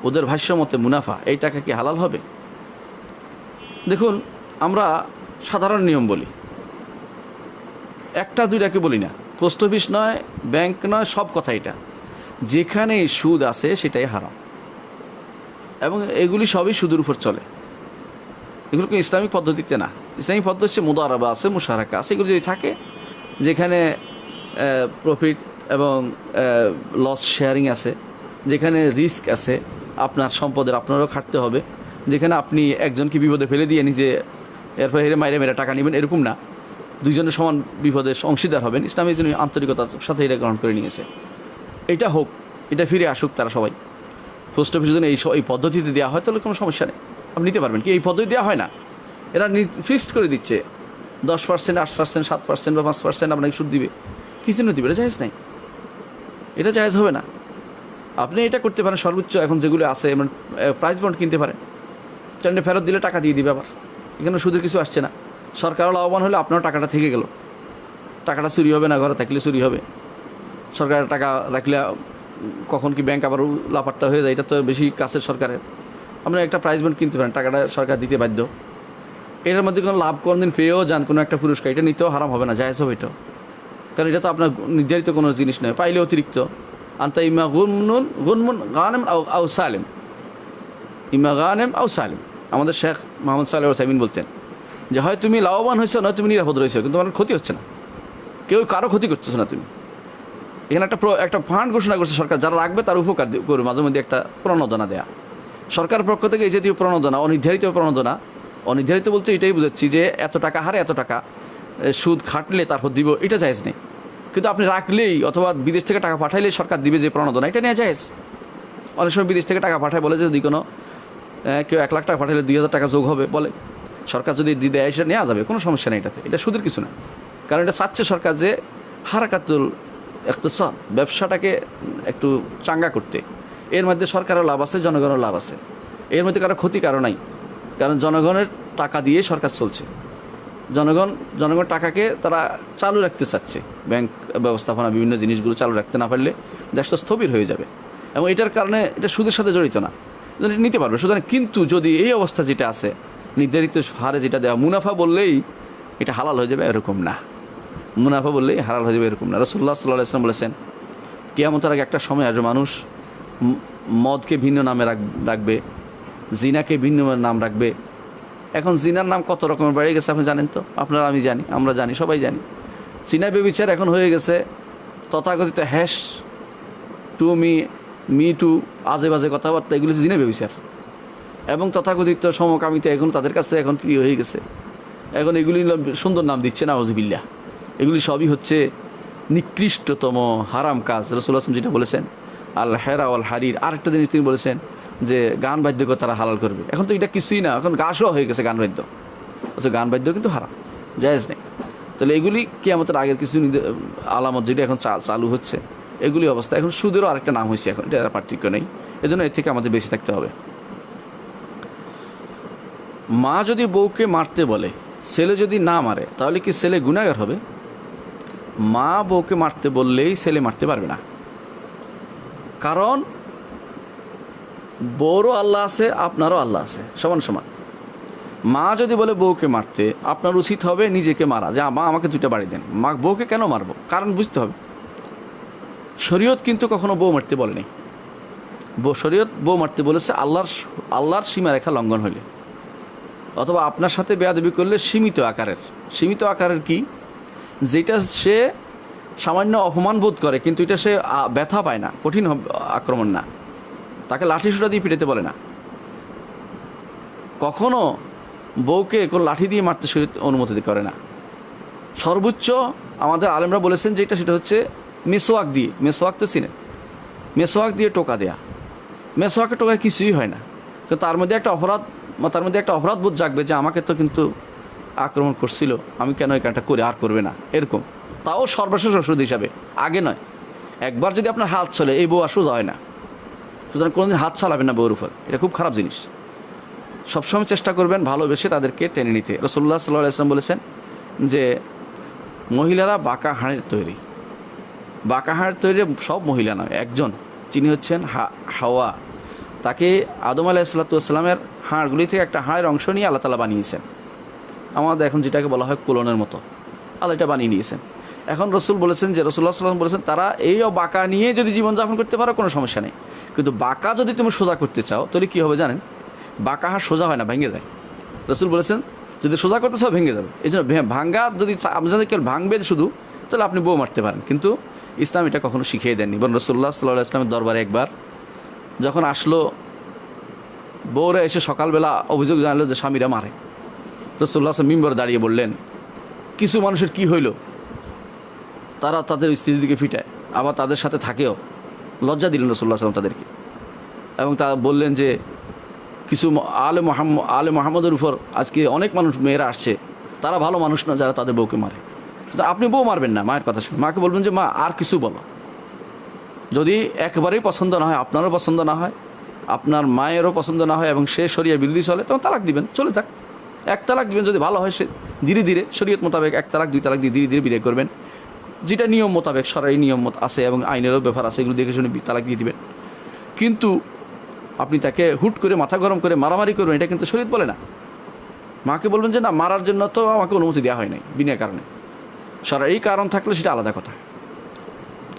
ওদের ভাষ্য মতে মুনাফা, এই টাকা কি হালাল হবে? দেখুন, আমরা সাধারণ নিয়ম বলি, একটা দুইটাকে বলি না। পোস্ট অফিস নয়, ব্যাংক নয়, সব কথা এটা, যেখানে সুদ আছে সেটাই হারাম, এবং এগুলি সবই সুদের উপর চলে। এগুলো কোনো ইসলামিক পদ্ধতিতে না। ইসলামিক পদ্ধতি হচ্ছে মুদারাবা আছে, মুশারাকা আছে। এগুলো যদি থাকে, যেখানে প্রফিট এবং লস শেয়ারিং আছে, যেখানে রিস্ক আছে, আপনার সম্পদের আপনারও খাটতে হবে, যেখানে আপনি একজনকে বিপদে ফেলে দিয়ে নিজে এরপর হেরে মাইরে মেরে টাকা নেবেন, এরকম না, দুইজনের সমান বিপদের অংশীদার হবেন। ইসলামের জন্য আন্তরিকতার সাথে এটা গ্রহণ করে নিয়েছে। এটা হোক, এটা ফিরে আসুক তারা সবাই। পোস্ট অফিসের জন্য এই পদ্ধতিতে দেওয়া হয়, তাহলে কোনো সমস্যা নেই, আপনি নিতে পারবেন। কি এই পদ্ধতি দেওয়া হয় না, এরা ফিক্সড করে দিচ্ছে 10%, 8%, 7% বা 5% আপনাকে সুদ দিবে। কী জন্য দিবে? এটা জায়েজ নাই, এটা জায়েজ হবে না। আপনি এটা করতে পারেন সর্বোচ্চ, এখন যেগুলো আছে মানে প্রাইস বন্ড কিনতে পারেন, চাইলে ফেরত দিলে টাকা দিয়ে দিবে। আবার এখানে সুদের কিছু আসছে না, সরকারও লাভবান হলে আপনার টাকাটা থেকে গেল, টাকাটা চুরি হবে না, ঘরে থাকলে চুরি হবে। সরকারের টাকা রাখলে কখন কি ব্যাংক আবার লাপাট্টা হয়ে যায়, এটা তো বেশি কাছের সরকারের। আপনার একটা প্রাইজ বন্ড কিনতে পারেন, টাকাটা সরকার দিতে বাধ্য। এটার মধ্যে কোনো লাভ কোনোদিন পেয়েও যান, কোনো একটা পুরস্কার, এটা নিতেও হারাম হবে না, জায়েজ হবে এটা। কারণ এটা তো আপনার নির্ধারিত কোনো জিনিস নয়, পাইলে অতিরিক্ত। আন্তা ইমা গুনমুন গানেম আউ সালেম, ইমা গানেম আউ সালেম। আমাদের শেখ মোহাম্মদ সালেহ সাইমিন বলতেন যে হয় তুমি লাভবান হয়েছো, নয় তুমি নিরাপদ রয়েছো, কিন্তু তোমার ক্ষতি হচ্ছে না, কেউ কারো ক্ষতি করতেছো না তুমি। এখানে একটা ফান্ড ঘোষণা করছে সরকার, যারা রাখবে তার উপকার করবে, মাঝে মধ্যে একটা প্রণোদনা দেয়া সরকার পক্ষ থেকে। এই জাতীয় প্রণোদনা, অনির্ধারিত প্রণোদনা, অনির্ধারিত বলতে এটাই বুঝাচ্ছি যে এত টাকা হারে এত টাকা সুদ খাটলে তারপর দিব, এটা জায়েজ নেই। কিন্তু আপনি রাখলেই অথবা বিদেশ থেকে টাকা পাঠাইলেই সরকার দিবে যে প্রণোদনা, এটা নেওয়া জায়েজ। অনেক সময় বিদেশ থেকে টাকা পাঠায়, বলে যে যদি কোনো কেউ 1 লাখ টাকা পাঠালে 2000 টাকা যোগ হবে বলে, সরকার যদি দেয় সেটা নেওয়া যাবে, কোনো সমস্যা নেই এটাতে, এটা সুদের কিছু না। কারণ এটা চাচ্ছে সরকার যে হারাকাতুল ইকতিসাদ, ব্যবসাটাকে একটু চাঙ্গা করতে। এর মধ্যে সরকারের লাভ আছে, জনগণের লাভ আছে, এর মধ্যে কারো ক্ষতি কারো নাই। কারণ জনগণের টাকা দিয়ে সরকার চলছে, জনগণ টাকাকে তারা চালু রাখতে চাচ্ছে। ব্যাংক ব্যবস্থাপনা বিভিন্ন জিনিসগুলো চালু রাখতে না পারলে দেশটা স্থবির হয়ে যাবে, এবং এটার কারণে এটা সুদের সাথে জড়িত না, নিতে পারবে। সুতরাং কিন্তু যদি এই অবস্থা যেটা আছে, নির্ধারিত হারে যেটা দেওয়া, মুনাফা বললেই এটা হালাল হয়ে যাবে এরকম না, মুনাফা বললেই হালাল হয়ে যাবে এরকম না। রাসূলুল্লাহ সাল্লাল্লাহু আলাইহি ওয়াসাল্লাম বলেছেন, কিয়ামতের আগে একটা সময় আসবে, মানুষ মদকে ভিন্ন নামে রাখবে, জিনাকে ভিন্ন নাম রাখবে। এখন জিনার নাম কত রকমের বেড়ে গেছে আপনি জানেন তো, আপনারা, আমি জানি, আমরা জানি, সবাই জানি। জিনা ব্যভিচার এখন হয়ে গেছে তথাকথিত হ্যাশ টু মি টু, আজে বাজে কথাবার্তা, এগুলি জিনা ব্যভিচার। এবং তথাকথিত সমকামিতা এখন তাদের কাছে এখন প্রিয় হয়ে গেছে। এখন এগুলি সুন্দর নাম দিচ্ছে না, আউযুবিল্লাহ। এগুলি সবই হচ্ছে নিকৃষ্টতম হারাম কাজ। রাসূলুল্লাহ সাল্লাল্লাহু যেটা বলেছেন, আল হেরা ওয়াল হারির। আরেকটা জিনিস তিনি বলেছেন যে গান বাদ্যকে তারা হালাল করবে। এখন তো এটা কিছুই না, এখন গাছও হয়ে গেছে গান বাদ্য। আচ্ছা, গান বাদ্য কিন্তু হারাম, জায়েজ নেই। তাহলে এগুলি কিয়ামতের আগের কিছু আলামত যেটা এখন চালু হচ্ছে, এগুলি অবস্থা। এখন সুদেরও আরেকটা নাম হয়েছে, এখন এটা পার্থক্য নেই। এজন্য এর থেকে আমাদের বেশি থাকতে হবে। মা যদি বউকে মারতে বলে, ছেলে যদি না মারে, তাহলে কি ছেলে গুনাহগার হবে? মা বউকে মারতে বললেই ছেলে মারতে পারবে না, কারণ বউরও আল্লাহ আছে, আপনারও আল্লাহ আছে, সমান সমান। মা যদি বলে বউকে মারতে, আপনার উচিত হবে নিজেকে মারা, যে মা আমাকে 2টা বাড়ি দেন। মা বউকে কেন মারবো, কারণ বুঝতে হবে। শরীয়ত কিন্তু কখনো বউ মারতে বলেনি। শরীয়ত বউ মারতে বলেছে আল্লাহর সীমারেখা লঙ্ঘন হলে, অথবা আপনার সাথে বেয়াদবি করলে সীমিত আকারের কি, যেটা সে সামান্য অপমান বোধ করে, কিন্তু এটা সে ব্যথা পায় না, কঠিন আক্রমণ না, তাকে লাঠি সোটা দিয়ে পিটাতে বলে না। কখনো বউকে কোনো লাঠি দিয়ে মারতে শরীয়ত অনুমতি করে না। সর্বোচ্চ আমাদের আলেমরা বলেছেন যেটা, সেটা হচ্ছে মেসোয়াক দিয়ে, মেসোয়াক তো চিনেন, মেসোয়াক দিয়ে টোকা দেয়া। মেসোয়াকে টোকায় কিছুই হয় না, তো তার মধ্যে একটা অপরাধ বোধ জাগবে যে আমাকে তো কিন্তু আক্রমণ করছিল, আমি কেন এই কাজটা করে আর করবে না, এরকম। তাও সর্বশেষ ওষুধ হিসাবে, আগে নয়। একবার যদি আপনার হাত চলে, এই বউ আর সোজা হয় না। সুতরাং কোনোদিন হাত চালাবেন না বউর উপর, এটা খুব খারাপ জিনিস। সবসময় চেষ্টা করবেন ভালোবেসে তাদেরকে টেনে নিতে। রাসূলুল্লাহ সাল্লাল্লাহু আলাইহি ওয়াসাল্লাম বলেছেন যে মহিলারা বাঁকা হাড়ের তৈরি। বাঁকা হাড়ের তৈরি সব মহিলা নয়, একজন, যিনি হচ্ছেন হাওয়া। তাকে আদম আলাইহিসসালাতু ওয়াসসালামের হাড়গুলি থেকে একটা হাড়ের অংশ নিয়ে আল্লাহ তাআলা বানিয়েছেন। আমাদের এখন যেটাকে বলা হয় কোলনের মতো, আল্লাহ এটা বানিয়ে নিয়েছেন। এখন রসুল বলেছেন যে, রাসূলুল্লাহ সাল্লাল্লাহু আলাইহি ওয়াসাল্লাম বলেছেন, তারা এই বাঁকা নিয়ে যদি জীবনযাপন করতে পারো কোনো সমস্যা নেই, কিন্তু বাঁকা যদি তুমি সোজা করতে চাও তাহলে কী হবে জানেন? বাঁকা হাড় সোজা হয় না, ভেঙে যায়। রসুল বলেছেন যদি সোজা করতে চাও ভেঙে যাবে। এই জন্য ভাঙ্গা যদি আপনি যদি কেউ ভাঙবে শুধু, তাহলে আপনি বউ মারতে পারেন, কিন্তু ইসলাম এটা কখনো শিখিয়ে দেননি। বরং রাসূলুল্লাহ সাল্লাল্লাহু আলাইহি ওয়াসাল্লামের দরবারে একবার যখন আসলো, বউরা এসে সকালবেলা অভিযোগ জানালো যে স্বামীরা মারে। রাসূলুল্লাহ মিম্বরে দাঁড়িয়ে বললেন, কিছু মানুষের কি হইল, তারা তাদের স্ত্রীর দিকে ফিটায়, আবার তাদের সাথে থাকেও। লজ্জা দিলেন রাসূলুল্লাহ সাল্লাল্লাহু আলাইহি ওয়াসাল্লাম তাদেরকে, এবং তা বললেন যে কিছু আলে মোহাম্মদের উপর আজকে অনেক মানুষ, মেয়েরা আসছে, তারা ভালো মানুষ না যারা তাদের বউকে মারে। তো আপনি বউ মারবেন না, মায়ের কথা শুনে মাকে বলবেন যে মা আর কিছু বলো। যদি একবারেই পছন্দ না হয়, আপনারও পছন্দ না হয়, আপনার মায়েরও পছন্দ না হয়, এবং সে শরিয়া বিরোধী চলে, তখন তালাক দিবেন, চলে যাক। এক তালাক দিবেন, যদি ভালো হয় সে ধীরে ধীরে শরীয়ত মোতাবেক এক তালাক দুই তালাক দিয়ে ধীরে ধীরে বিদায় করবেন। যেটা নিয়ম মোতাবেক, সরাই নিয়ম আছে এবং আইনেরও ব্যাপার আছে, এগুলো দেখে শুনে তালাক দিয়ে দিবেন। কিন্তু আপনি তাকে হুট করে মাথা গরম করে মারামারি করবেন, এটা কিন্তু শরীয়ত বলে না। মাকে বলবেন যে না, মারার জন্য তো আমাকে অনুমতি দেওয়া হয় নাই বিনা কারণে, এই কারণ থাকলে সেটা আলাদা কথা।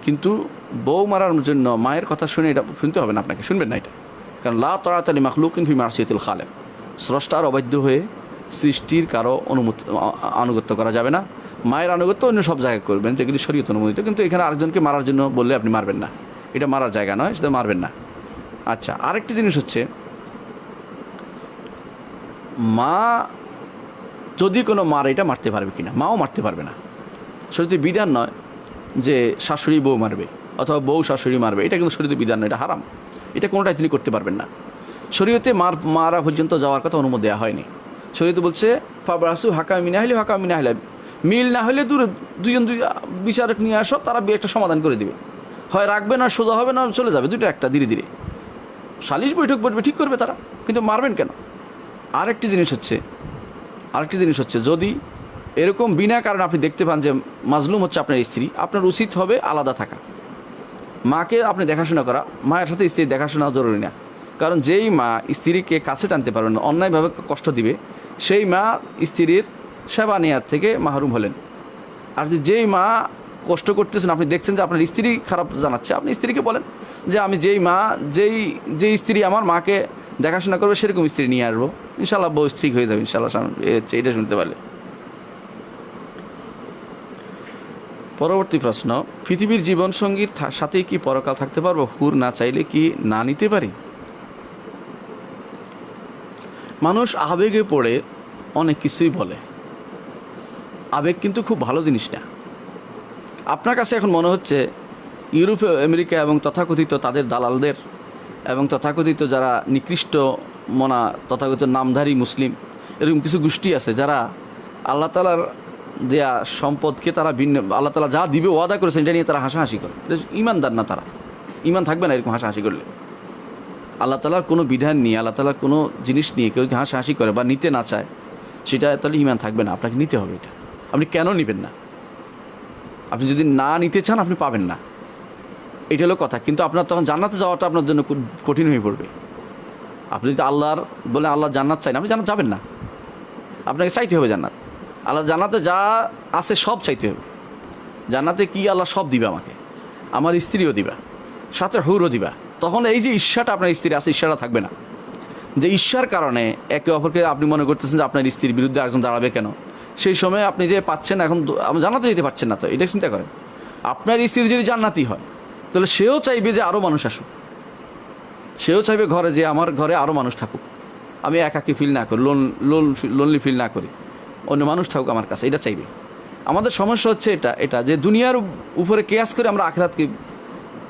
কিন্তু বউ মারার জন্য মায়ের কথা শুনে এটা শুনতে হবে না, আপনাকে শুনবেন না এটা। কারণ লা তাআতা লি মাখলুকিন ফি মাসিয়াতিল খালিক, স্রষ্টার অবাধ্য হয়ে সৃষ্টির কারো আনুগত্য করা যাবে না। মায়ের আনুগত্য অন্য সব জায়গায় করবেন যেগুলি শরীয়ত অনুমোদিত, কিন্তু এখানে আরেকজনকে মারার জন্য বললে আপনি মারবেন না, এটা মারার জায়গা নয়, সেটা মারবেন না। আচ্ছা, আরেকটি জিনিস হচ্ছে, মা যদি কোনো মার, এটা মারতে পারবে কিনা, মাও মারতে পারবে না। শরীয়তে বিধান নয় যে শাশুড়ি বউ মারবে অথবা বউ শাশুড়ি মারবে, এটা কিন্তু শরীয়তে বিধান নয়, এটা হারাম। এটা কোনোটাই তিনি করতে পারবেন না। শরীয়তে মারা পর্যন্ত যাওয়ার কথা অনুমতি দেওয়া হয়নি। শরীয়তে বলছে ফাবরাসু হাকাম মিন আহলি হাকাম মিন আহলি, মিল না হলে দূরে দুজন বিচারক নিয়ে আসো, তারা একটা সমাধান করে দিবে। হয় রাখবে না, সোজা হবে না, চলে যাবে, দুটো একটা, ধীরে ধীরে সালিশ বৈঠক বসবে, ঠিক করবে তারা, কিন্তু মারবেন কেন? আরেকটি জিনিস হচ্ছে যদি এরকম বিনা কারণে আপনি দেখতে পান যে মাজলুম হচ্ছে আপনার স্ত্রী, আপনার উচিত হবে আলাদা থাকা। মাকে আপনি দেখাশোনা করা, মায়ের সাথে স্ত্রীর দেখাশোনা জরুরি না। কারণ যেই মা স্ত্রীকে কাছে টানতে পারবেন না, অন্যায়ভাবে কষ্ট দিবে, সেই মা স্ত্রীর সেবা নেওয়ার থেকে মাহরুম হলেন। আর যেই মা কষ্ট করতেছেন, আপনি দেখছেন যে আপনার স্ত্রী খারাপ জানাচ্ছে, আপনি স্ত্রীকে বলেন যে আমি যেই স্ত্রী আমার মাকে দেখাশোনা করবে সেরকম স্ত্রী নিয়ে আসবো, ইনশাল্লাহ বউ স্ত্রী হয়ে যাবে ইনশাল্লাহ। এটা শুনতে পারলে। পরবর্তী প্রশ্ন, পৃথিবীর জীবনসঙ্গীর সাথেই কি পরকাল থাকতে পারবো? হুর না চাইলে কি না নিতে পারি? মানুষ আবেগে পড়ে অনেক কিছুই বলে। আবেগ কিন্তু খুব ভালো জিনিস না। আপনার কাছে এখন মনে হচ্ছে ইউরোপ, আমেরিকা এবং তথাকথিত তাদের দালালদের এবং তথাকথিত যারা নিকৃষ্ট মনা, তথাকথিত নামধারী মুসলিম, এরকম কিছু গোষ্ঠী আছে যারা আল্লাহ তাআলার দেয়া সম্পদকে তারা আল্লাহ তাআলা যা দিবে ওয়াদা করেছেন এটা নিয়ে তারা হাসাহাসি করে। ইমানদার না, তারা ইমান থাকবে না এরকম হাসাহাসি করলে। আল্লাহ তাআলার কোনো বিধান নিয়ে, আল্লাহ তাআলার কোনো জিনিস নিয়ে কেউ যদি হাসাহাসি করে বা নিতে না চায়, সেটা তাহলে ইমান থাকবে না। আপনাকে নিতে হবে। এটা আপনি কেন নেবেন না? আপনি যদি না নিতে চান আপনি পাবেন না, এটা হলো কথা। কিন্তু আপনার তখন জান্নাতে যাওয়াটা আপনার জন্য কঠিন হয়ে পড়বে। আপনি যদি আল্লাহ জান্নাত চাই না, আপনি জান্নাত যাবেন না। আপনাকে চাইতে হবে জান্নাত। আল্লাহ জান্নাতে যা আছে সব চাইতে হবে। জান্নাতে কি আল্লাহ সব দিবে আমাকে, আমার স্ত্রীও দিবা, সাথে হুরও দিবা। তখন এই যে ঈর্ষাটা আপনার স্ত্রী আছে, ঈর্ষাটা থাকবে না। যে ঈর্ষার কারণে একে অপরকে আপনি মনে করতেছেন যে আপনার স্ত্রীর বিরুদ্ধে একজন দাঁড়াবে কেন, সেই সময় আপনি যে পাচ্ছেন এখন জান্নাতে যেতে পারছেন না, তো এটা চিন্তা করেন। আপনার স্ত্রী যদি জান্নাতি হয় তাহলে সেও চাইবে যে আরও মানুষ আসুক, সেও চাইবে ঘরে যে আমার ঘরে আরও মানুষ থাকুক, আমি একাকী ফিল না করি, লোনলি ফিল না করি, অন্য মানুষ থাকুক আমার কাছে, এটা চাইবে। আমাদের সমস্যা হচ্ছে এটা যে দুনিয়ার উপরে কেয়াস করে আমরা আখিরাতকে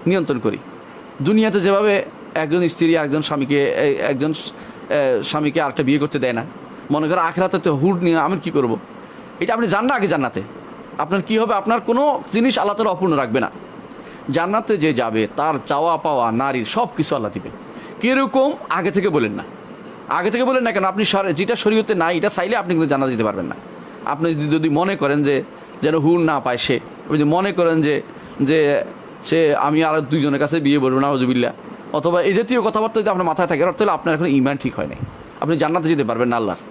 নিয়ন্ত্রণ করি। দুনিয়াতে যেভাবে একজন স্ত্রী একজন স্বামীকে আরেকটা বিয়ে করতে দেয় না, মনে করো আখিরাতে তো হুড নিয়ে আমি কী করবো। এটা আপনি যান না আগে জান্নাতে, আপনার কি হবে? আপনার কোনো জিনিস আল্লাহ তাআলা অপূর্ণ রাখবে না। জান্নাতে যে যাবে তার চাওয়া পাওয়া নারীর সব কিছু আল্লাহ দিবে। কীরকম আগে থেকে বলেন না, আগে থেকে বলেন না কেন? আপনি যেটা শরীয়তে নাই এটা চাইলে আপনি কিন্তু জান্নাতে যেতে পারবেন না। আপনি যদি মনে করেন যে যেন হুর না পায় সে, যদি মনে করেন যে যে সে আমি আর দুইজনের কাছে বিয়ে বলবো না নাউজুবিল্লাহ, অথবা এই জাতীয় কথাবার্তা যদি আপনার মাথায় থাকে, তাহলে আপনার এখন ঈমান ঠিক হয় নাই, আপনি জান্নাতে যেতে পারবেন না আল্লাহর।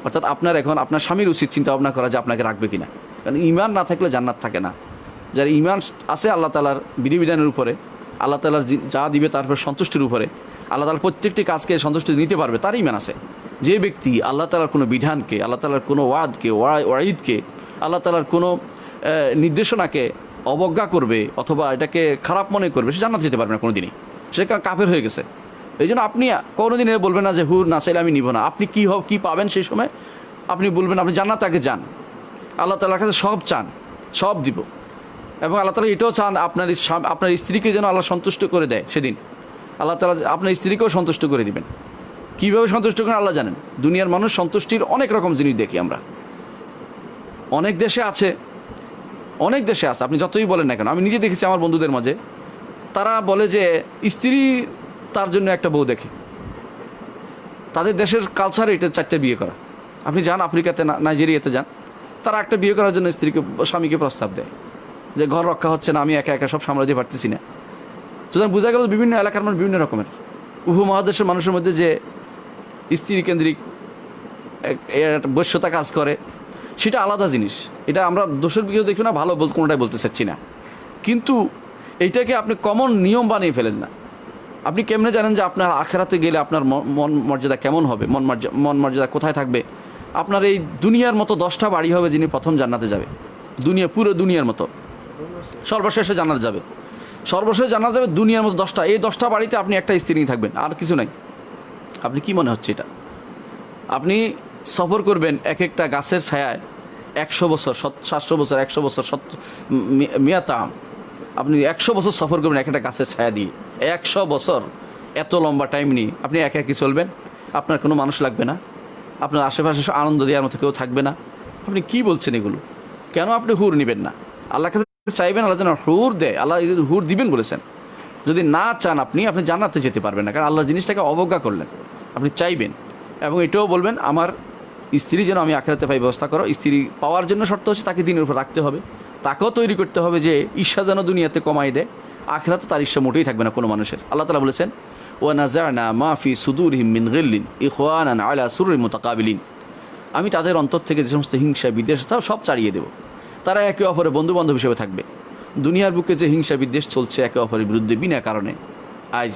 অর্থাৎ আপনার এখন আপনার স্বামীর উচিত চিন্তা ভাবনা করা যে আপনাকে রাখবে কিনা, কারণ ঈমান না থাকলে জান্নাত থাকে না। যার ঈমান আছে আল্লাহ তাআলার বিধিবিধানের উপরে, আল্লাহ তাআলার যা দিবে তারপর সন্তুষ্টির উপরে, আল্লাহ তাআলা প্রত্যেকটি কাজকে সন্তুষ্টি নিতে পারবে, তার ঈমান আছে। যে ব্যক্তি আল্লাহ তাআলার কোনো বিধানকে, আল্লাহ তাআলার কোনো ওয়াদকে, ওয়াঈদকে, আল্লাহ তাআলার কোনো নির্দেশনাকে অবজ্ঞা করবে অথবা এটাকে খারাপ মনে করবে, সে জান্নাত যেতে পারবে না কোনো দিনই, সে কাফের হয়ে গেছে। এই জন্য আপনি কোনোদিন বলবেন না যে হুর না চাইলে আমি নিব না। আপনি কী পাবেন সেই সময়? আপনি বলবেন আপনি জান্নাত আগে যান, আল্লাহ তাআলার কাছে সব চান, সব দিব। এবং আল্লাহ তাআলা এটাও চান আপনার স্ত্রীকে যেন আল্লাহ সন্তুষ্ট করে দেয়। সেদিন আল্লাহ তাআলা আপনার স্ত্রীকেও সন্তুষ্ট করে দিবেন। কীভাবে সন্তুষ্ট করেন আল্লাহ জানেন। দুনিয়ার মানুষ সন্তুষ্টির অনেক রকম জিনিস দেখি আমরা, অনেক দেশে আছে, অনেক দেশে আছে, আপনি যতই বলেন না কেন। আমি নিজে দেখেছি আমার বন্ধুদের মাঝে, তারা বলে যে স্ত্রী তার জন্য একটা বউ দেখে। তাদের দেশের কালচারে এটা 4টে বিয়ে করা। আপনি যান আফ্রিকাতে, নাইজেরিয়াতে যান, তারা একটা বিয়ে করার জন্য স্বামীকে প্রস্তাব দেয় যে ঘর রক্ষা হচ্ছে না, আমি একা একা সব সামলাতে পারতেছি না। সুতরাং বোঝা গেল বিভিন্ন এলাকার মানুষ বিভিন্ন রকমের। উপমহাদেশের মানুষের মধ্যে যে স্ত্রী কেন্দ্রিক বশ্যতা কাজ করে, সেটা আলাদা জিনিস। এটা আমরা দোষের দিকেও দেখি না, ভালো কোনোটাই বলতে চাচ্ছি না, কিন্তু এইটাকে আপনি কমন নিয়ম বানিয়ে ফেলেন না। আপনি কেমনে জানেন যে আপনার আখেরাতে গেলে আপনার মন মর্যাদা কেমন হবে, মন মর্যাদা কোথায় থাকবে? আপনার এই দুনিয়ার মতো 10টা বাড়ি হবে যিনি প্রথম জান্নাতে যাবে, পুরো দুনিয়ার মতো। সর্বশেষে জান্নাত যাবে, সর্বশেষে জান্নাত যাবে দুনিয়ার মতো 10টা। এই 10টা বাড়িতে আপনি একটা স্ত্রী নিয়ে থাকবেন, আর কিছু নাই। আপনি কি মনে হচ্ছে এটা? আপনি সফর করবেন এক একটা গাছের ছায়ায় 100 বছর, 700 বছর, 100 বছর, মিয়াতাম। আপনি 100 বছর সফর করবেন এক একটা গাছের ছায়া দিয়ে। 100 বছর, এত লম্বা টাইম নিয়ে আপনি একা একই চলবেন, আপনার কোনো মানুষ লাগবে না, আপনার আশেপাশে আনন্দ দেওয়ার মতো কেউ থাকবে না। আপনি কি বলছেন এগুলো? কেন আপনি হুর নেবেন না? আল্লাহ কাছে চাইবেন, আল্লাহ যেন হুর দেয়, আল্লাহ হুর দিবেন বলেছেন। যদি না চান আপনি জান্নাতে যেতে পারবেন না, কারণ আল্লাহ জিনিসটাকে অবজ্ঞা করলেন। আপনি চাইবেন এবং এটাও বলবেন আমার স্ত্রী যেন আমি আখেরাতে পাই ব্যবস্থা করো। স্ত্রী পাওয়ার জন্য শর্ত হচ্ছে তাকে দিনের উপর রাখতে হবে, তাকেও তৈরি করতে হবে যে ঈর্ষা যেন দুনিয়াতে কমাই দেয়, আখেরাতে তার ঈর্ষা মোটেই থাকবে না কোনো মানুষের। আল্লাহ তাআলা বলেছেন ওয়া নাযা'না মা ফি সুদুরিহিম মিন গিল্লিন ইখওয়ানান আলা সুরুরিন মুতাকাবিলিন। আমি তাদের অন্তর থেকে যে সমস্ত হিংসা বিদ্বেষ সব ছাড়িয়ে দেব, তারা একে অপরের বন্ধু বান্ধব হিসেবে থাকবে। দুনিয়ার বুকে যে হিংসা বিদ্বেষ চলছে একে অপরের বিরুদ্ধে বিনা কারণে, আজ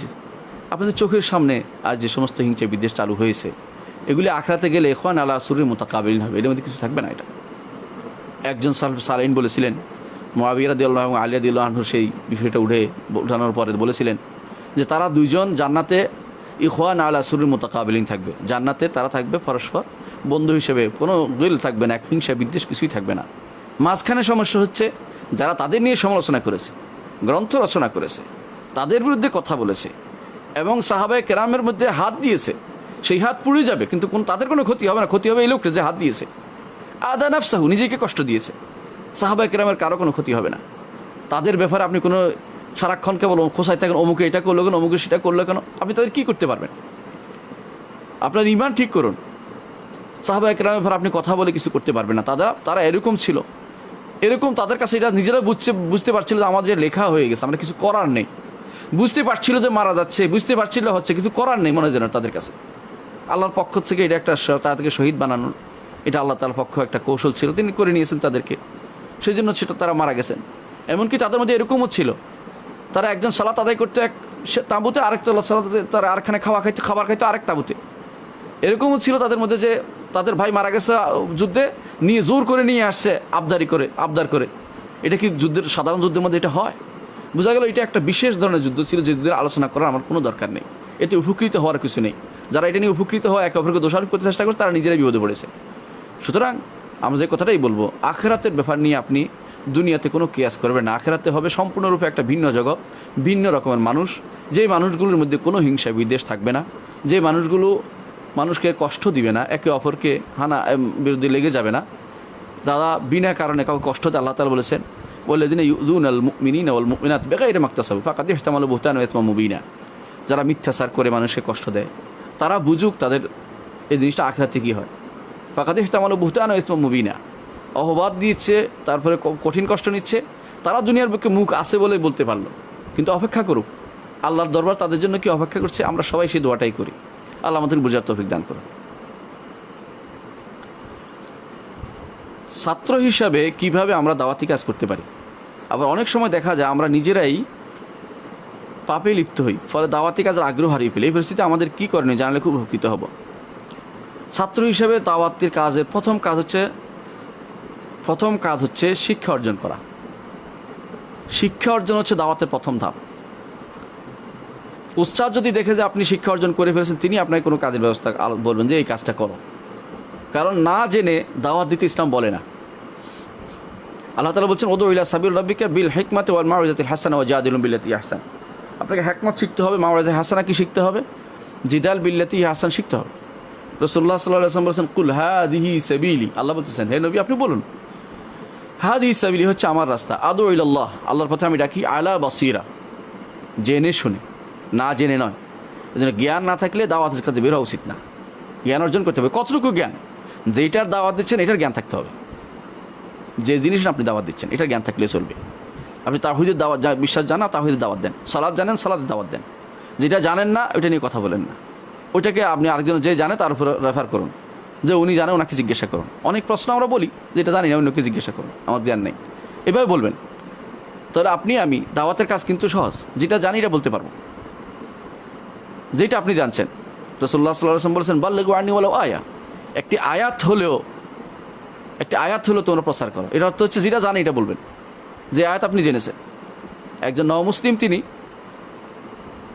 আপনাদের চোখের সামনে আজ যে সমস্ত হিংসা বিদ্বেষ চালু হয়েছে, এগুলি আখরাতে গেলে ইখওয়ান আলা সুরুরিন মুতাকাবিলিন হবে, এর মধ্যে কিছু থাকবে না। এটা একজন সালাইন বলেছিলেন, মুআবিয়া রাদিয়াল্লাহু আনহু আলী রাদিয়াল্লাহু আনহু সেই বিষয়টা উঠানোর পরে বলেছিলেন যে তারা দুইজন জান্নাতে ইখওয়ান আলা সুরুরিন মুতাকাবিলিন থাকবে। জান্নাতে তারা থাকবে পরস্পর বন্ধু হিসেবে, কোনো গিল থাকবে না, হিংসা বিদ্বেষ কিছুই থাকবে না। মাঝখানে সমস্যা হচ্ছে যারা তাদের নিয়ে সমালোচনা করেছে, গ্রন্থ রচনা করেছে, তাদের বিরুদ্ধে কথা বলেছে এবং সাহাবায়ে কেরামের মধ্যে হাত দিয়েছে, সেই হাত পুড়ে যাবে কিন্তু তাদের কোনো ক্ষতি হবে না। ক্ষতি হবে এই লোকটা যে হাত দিয়েছে, আদা নাফসাহু, নিজেকে কষ্ট দিয়েছে। সাহাবায়ে কেরামের কারো কোনো ক্ষতি হবে না। তাদের ব্যাপারে আপনি কোনো সারাক্ষণ কেবল খোঁচাই থাকেন, অমুকে এটা করলো কেন, অমুকে সেটা করলো কেন, আপনি তাদের কী করতে পারবেন? আপনার ঈমান ঠিক করুন। সাহাবায়ে কেরামের ব্যাপারে আপনি কথা বলে কিছু করতে পারবেন না। তারা এরকম ছিল, এরকম তাদের কাছে এটা নিজেরা বুঝতে পারছিল যে আমাদের লেখা হয়ে গেছে, আমরা কিছু করার নেই। বুঝতে পারছিল যে মারা যাচ্ছে, বুঝতে পারছিল হচ্ছে, কিছু করার নেই মনে যেন তাদের কাছে। আল্লাহর পক্ষ থেকে এটা একটা তাদেরকে শহীদ বানানোর, এটা আল্লাহ তাআলার পক্ষ একটা কৌশল ছিল, তিনি করে নিয়েছেন তাদেরকে, সেই জন্য সেটা তারা মারা গেছেন। এমনকি তাদের মধ্যে এরকমও ছিল, তারা একজন সালাত আদায় করতে এক তাঁবুতে, আরেকটা সালাতে তারা আরেকখানে খাবার খাইতো আরেক তাঁবুতে। এরকমও ছিল তাদের মধ্যে যে তাদের ভাই মারা গেছে যুদ্ধে, নিয়ে জোর করে নিয়ে আসছে আবদার করে। এটা কি সাধারণ যুদ্ধের মধ্যে এটা হয়? বোঝা গেল এটা একটা বিশেষ ধরনের যুদ্ধ ছিল, যে যুদ্ধের আলোচনা করার আমার কোনো দরকার নেই। এতে উপকৃত হওয়ার কিছু নেই। যারা এটা নিয়ে উপকৃত হয়, একে অপরকে দোষারোপ করতে চেষ্টা করছে, তারা নিজেরাই বিপদে পড়েছে। সুতরাং আমরা যে কথাটাই বলবো, আখেরাতের ব্যাপার নিয়ে আপনি দুনিয়াতে কোনো কেয়াস করবেন না। আখেরাতে হবে সম্পূর্ণরূপে একটা ভিন্ন জগৎ, ভিন্ন রকমের মানুষ, যে মানুষগুলোর মধ্যে কোনো হিংসা বিদ্বেষ থাকবে না, যে মানুষগুলো মানুষকে কষ্ট দিবে না, একে অপরকে বিরুদ্ধে লেগে যাবে না, যারা বিনা কারণে কাউকে কষ্ট দেয়, আল্লাহ তাআলা বলেছেন ওয়াল্লাযিনা ইউযুনাল মুমিনিনা ওয়াল মুমিনাত বিগাইরি মাকতাসাবু ফাকাদ ইহতামালু বুহতানান ওয়া ইসমান মুবিনা। যারা মিথ্যাচার করে মানুষকে কষ্ট দেয়, তারা বুঝুক তাদের এই জিনিসটা আখিরাতে কী হয়। ফাকাদ ইহতামালু বুহতানান ওয়া ইসমান মুবিনা, অপবাদ দিচ্ছে, তারপরে কঠিন কষ্ট নিচ্ছে। তারা দুনিয়ার বুকে মুখ আছে বলে বলতে পারলো, কিন্তু অপেক্ষা করুক, আল্লাহর দরবার তাদের জন্য কি অপেক্ষা করছে। আমরা সবাই সেই দোয়াটাই করি। আল্লাহ আমাদের বোঝার তৌফিক দান করুন। ছাত্র হিসাবে কিভাবে আমরা দাওয়াতি কাজ করতে পারি। আবার অনেক সময় দেখা যায় আমরা নিজেরাই পাপে লিপ্ত হই, ফলে দাওয়াতি কাজের আগ্রহ হারিয়ে ফেলি। এই পরিস্থিতিতে আমাদের কী করণীয় জানলে খুব উপকৃত হব। ছাত্র হিসাবে দাওয়াতির কাজের প্রথম কাজ হচ্ছে শিক্ষা অর্জন করা। শিক্ষা অর্জন হচ্ছে দাওয়াতের প্রথম ধাপ। উস্তাদ যদি দেখে যে আপনি শিক্ষা অর্জন করে ফেলেছেন, তিনি আপনাকে কোনো কাজের ব্যবস্থা বলবেন যে এই কাজটা করো। কারণ না জেনে দাওয়াত দিতে ইসলাম বলে না। আল্লাহ তাআলা বলছেন উদউ ইলা সাবিল রাব্বিকা বিল হিকমাতি ওয়াল মাউইজাতিল হাসানা ওয়াজাদিলুম বিল্লাতি আহসান। আপনাকে হিকমত শিখতে হবে, মাউইজা হাসানা কি শিখতে হবে, জিদাল বিল্লাতি আহসান শিখতে হবে। রাসূলুল্লাহ সাল্লাল্লাহু আলাইহি ওয়াসাল্লাম বলেছেন কুল হাদিহি সাবিলি, আল্লাহ বলতেছেন হে নবী আপনি বলুন হাদিহি সাবিলি হচ্ছে আমার রাস্তা, আদউ ইলাল্লাহ, আল্লাহর পথে আমি ডাকি, আলা বাসীরা, জেনে শুনে, না জেনে নয়। এজন্য জ্ঞান না থাকলে দাওয়াতের কাজে বের হওয়া উচিত না। জ্ঞান অর্জন করতে হবে। কতটুকু জ্ঞান? যেটার দাওয়াত দিচ্ছেন এটার জ্ঞান থাকতে হবে। যে জিনিস আপনি দাওয়াত দিচ্ছেন এটার জ্ঞান থাকলে চলবে। আপনি তাওহীদের দাওয়াত বিশ্বাস জানা, তাওহীদের দাওয়াত দেন। সালাত জানেন, সালাতের দাওয়াত দেন। যেটা জানেন না ওইটা নিয়ে কথা বলেন না। ওইটাকে আপনি আরেকজন যে জানে তার উপর রেফার করুন, যে উনি জানে ওনাকে জিজ্ঞাসা করুন। অনেক প্রশ্ন আমরা বলি যেটা জানি না, অন্যকে জিজ্ঞাসা করুন, আমার জ্ঞান নেই, এভাবে বলবেন। তাহলে আমি দাওয়াতের কাজ কিন্তু সহজ। যেটা জানি এটা বলতে পারবো, যেটা আপনি জানছেন। রাসূলুল্লাহ সাল্লাল্লাহু আলাইহি ওয়াসাল্লাম বলেছেন বাল্লিগু আন্নী ওয়ালাউ আয়া, একটি আয়াত হলেও তোমরা প্রচার করো। এর অর্থ হচ্ছে যেটা জানি এটা বলবেন, যে আয়াত আপনি জেনেছেন। একজন নবমুসলিম তিনি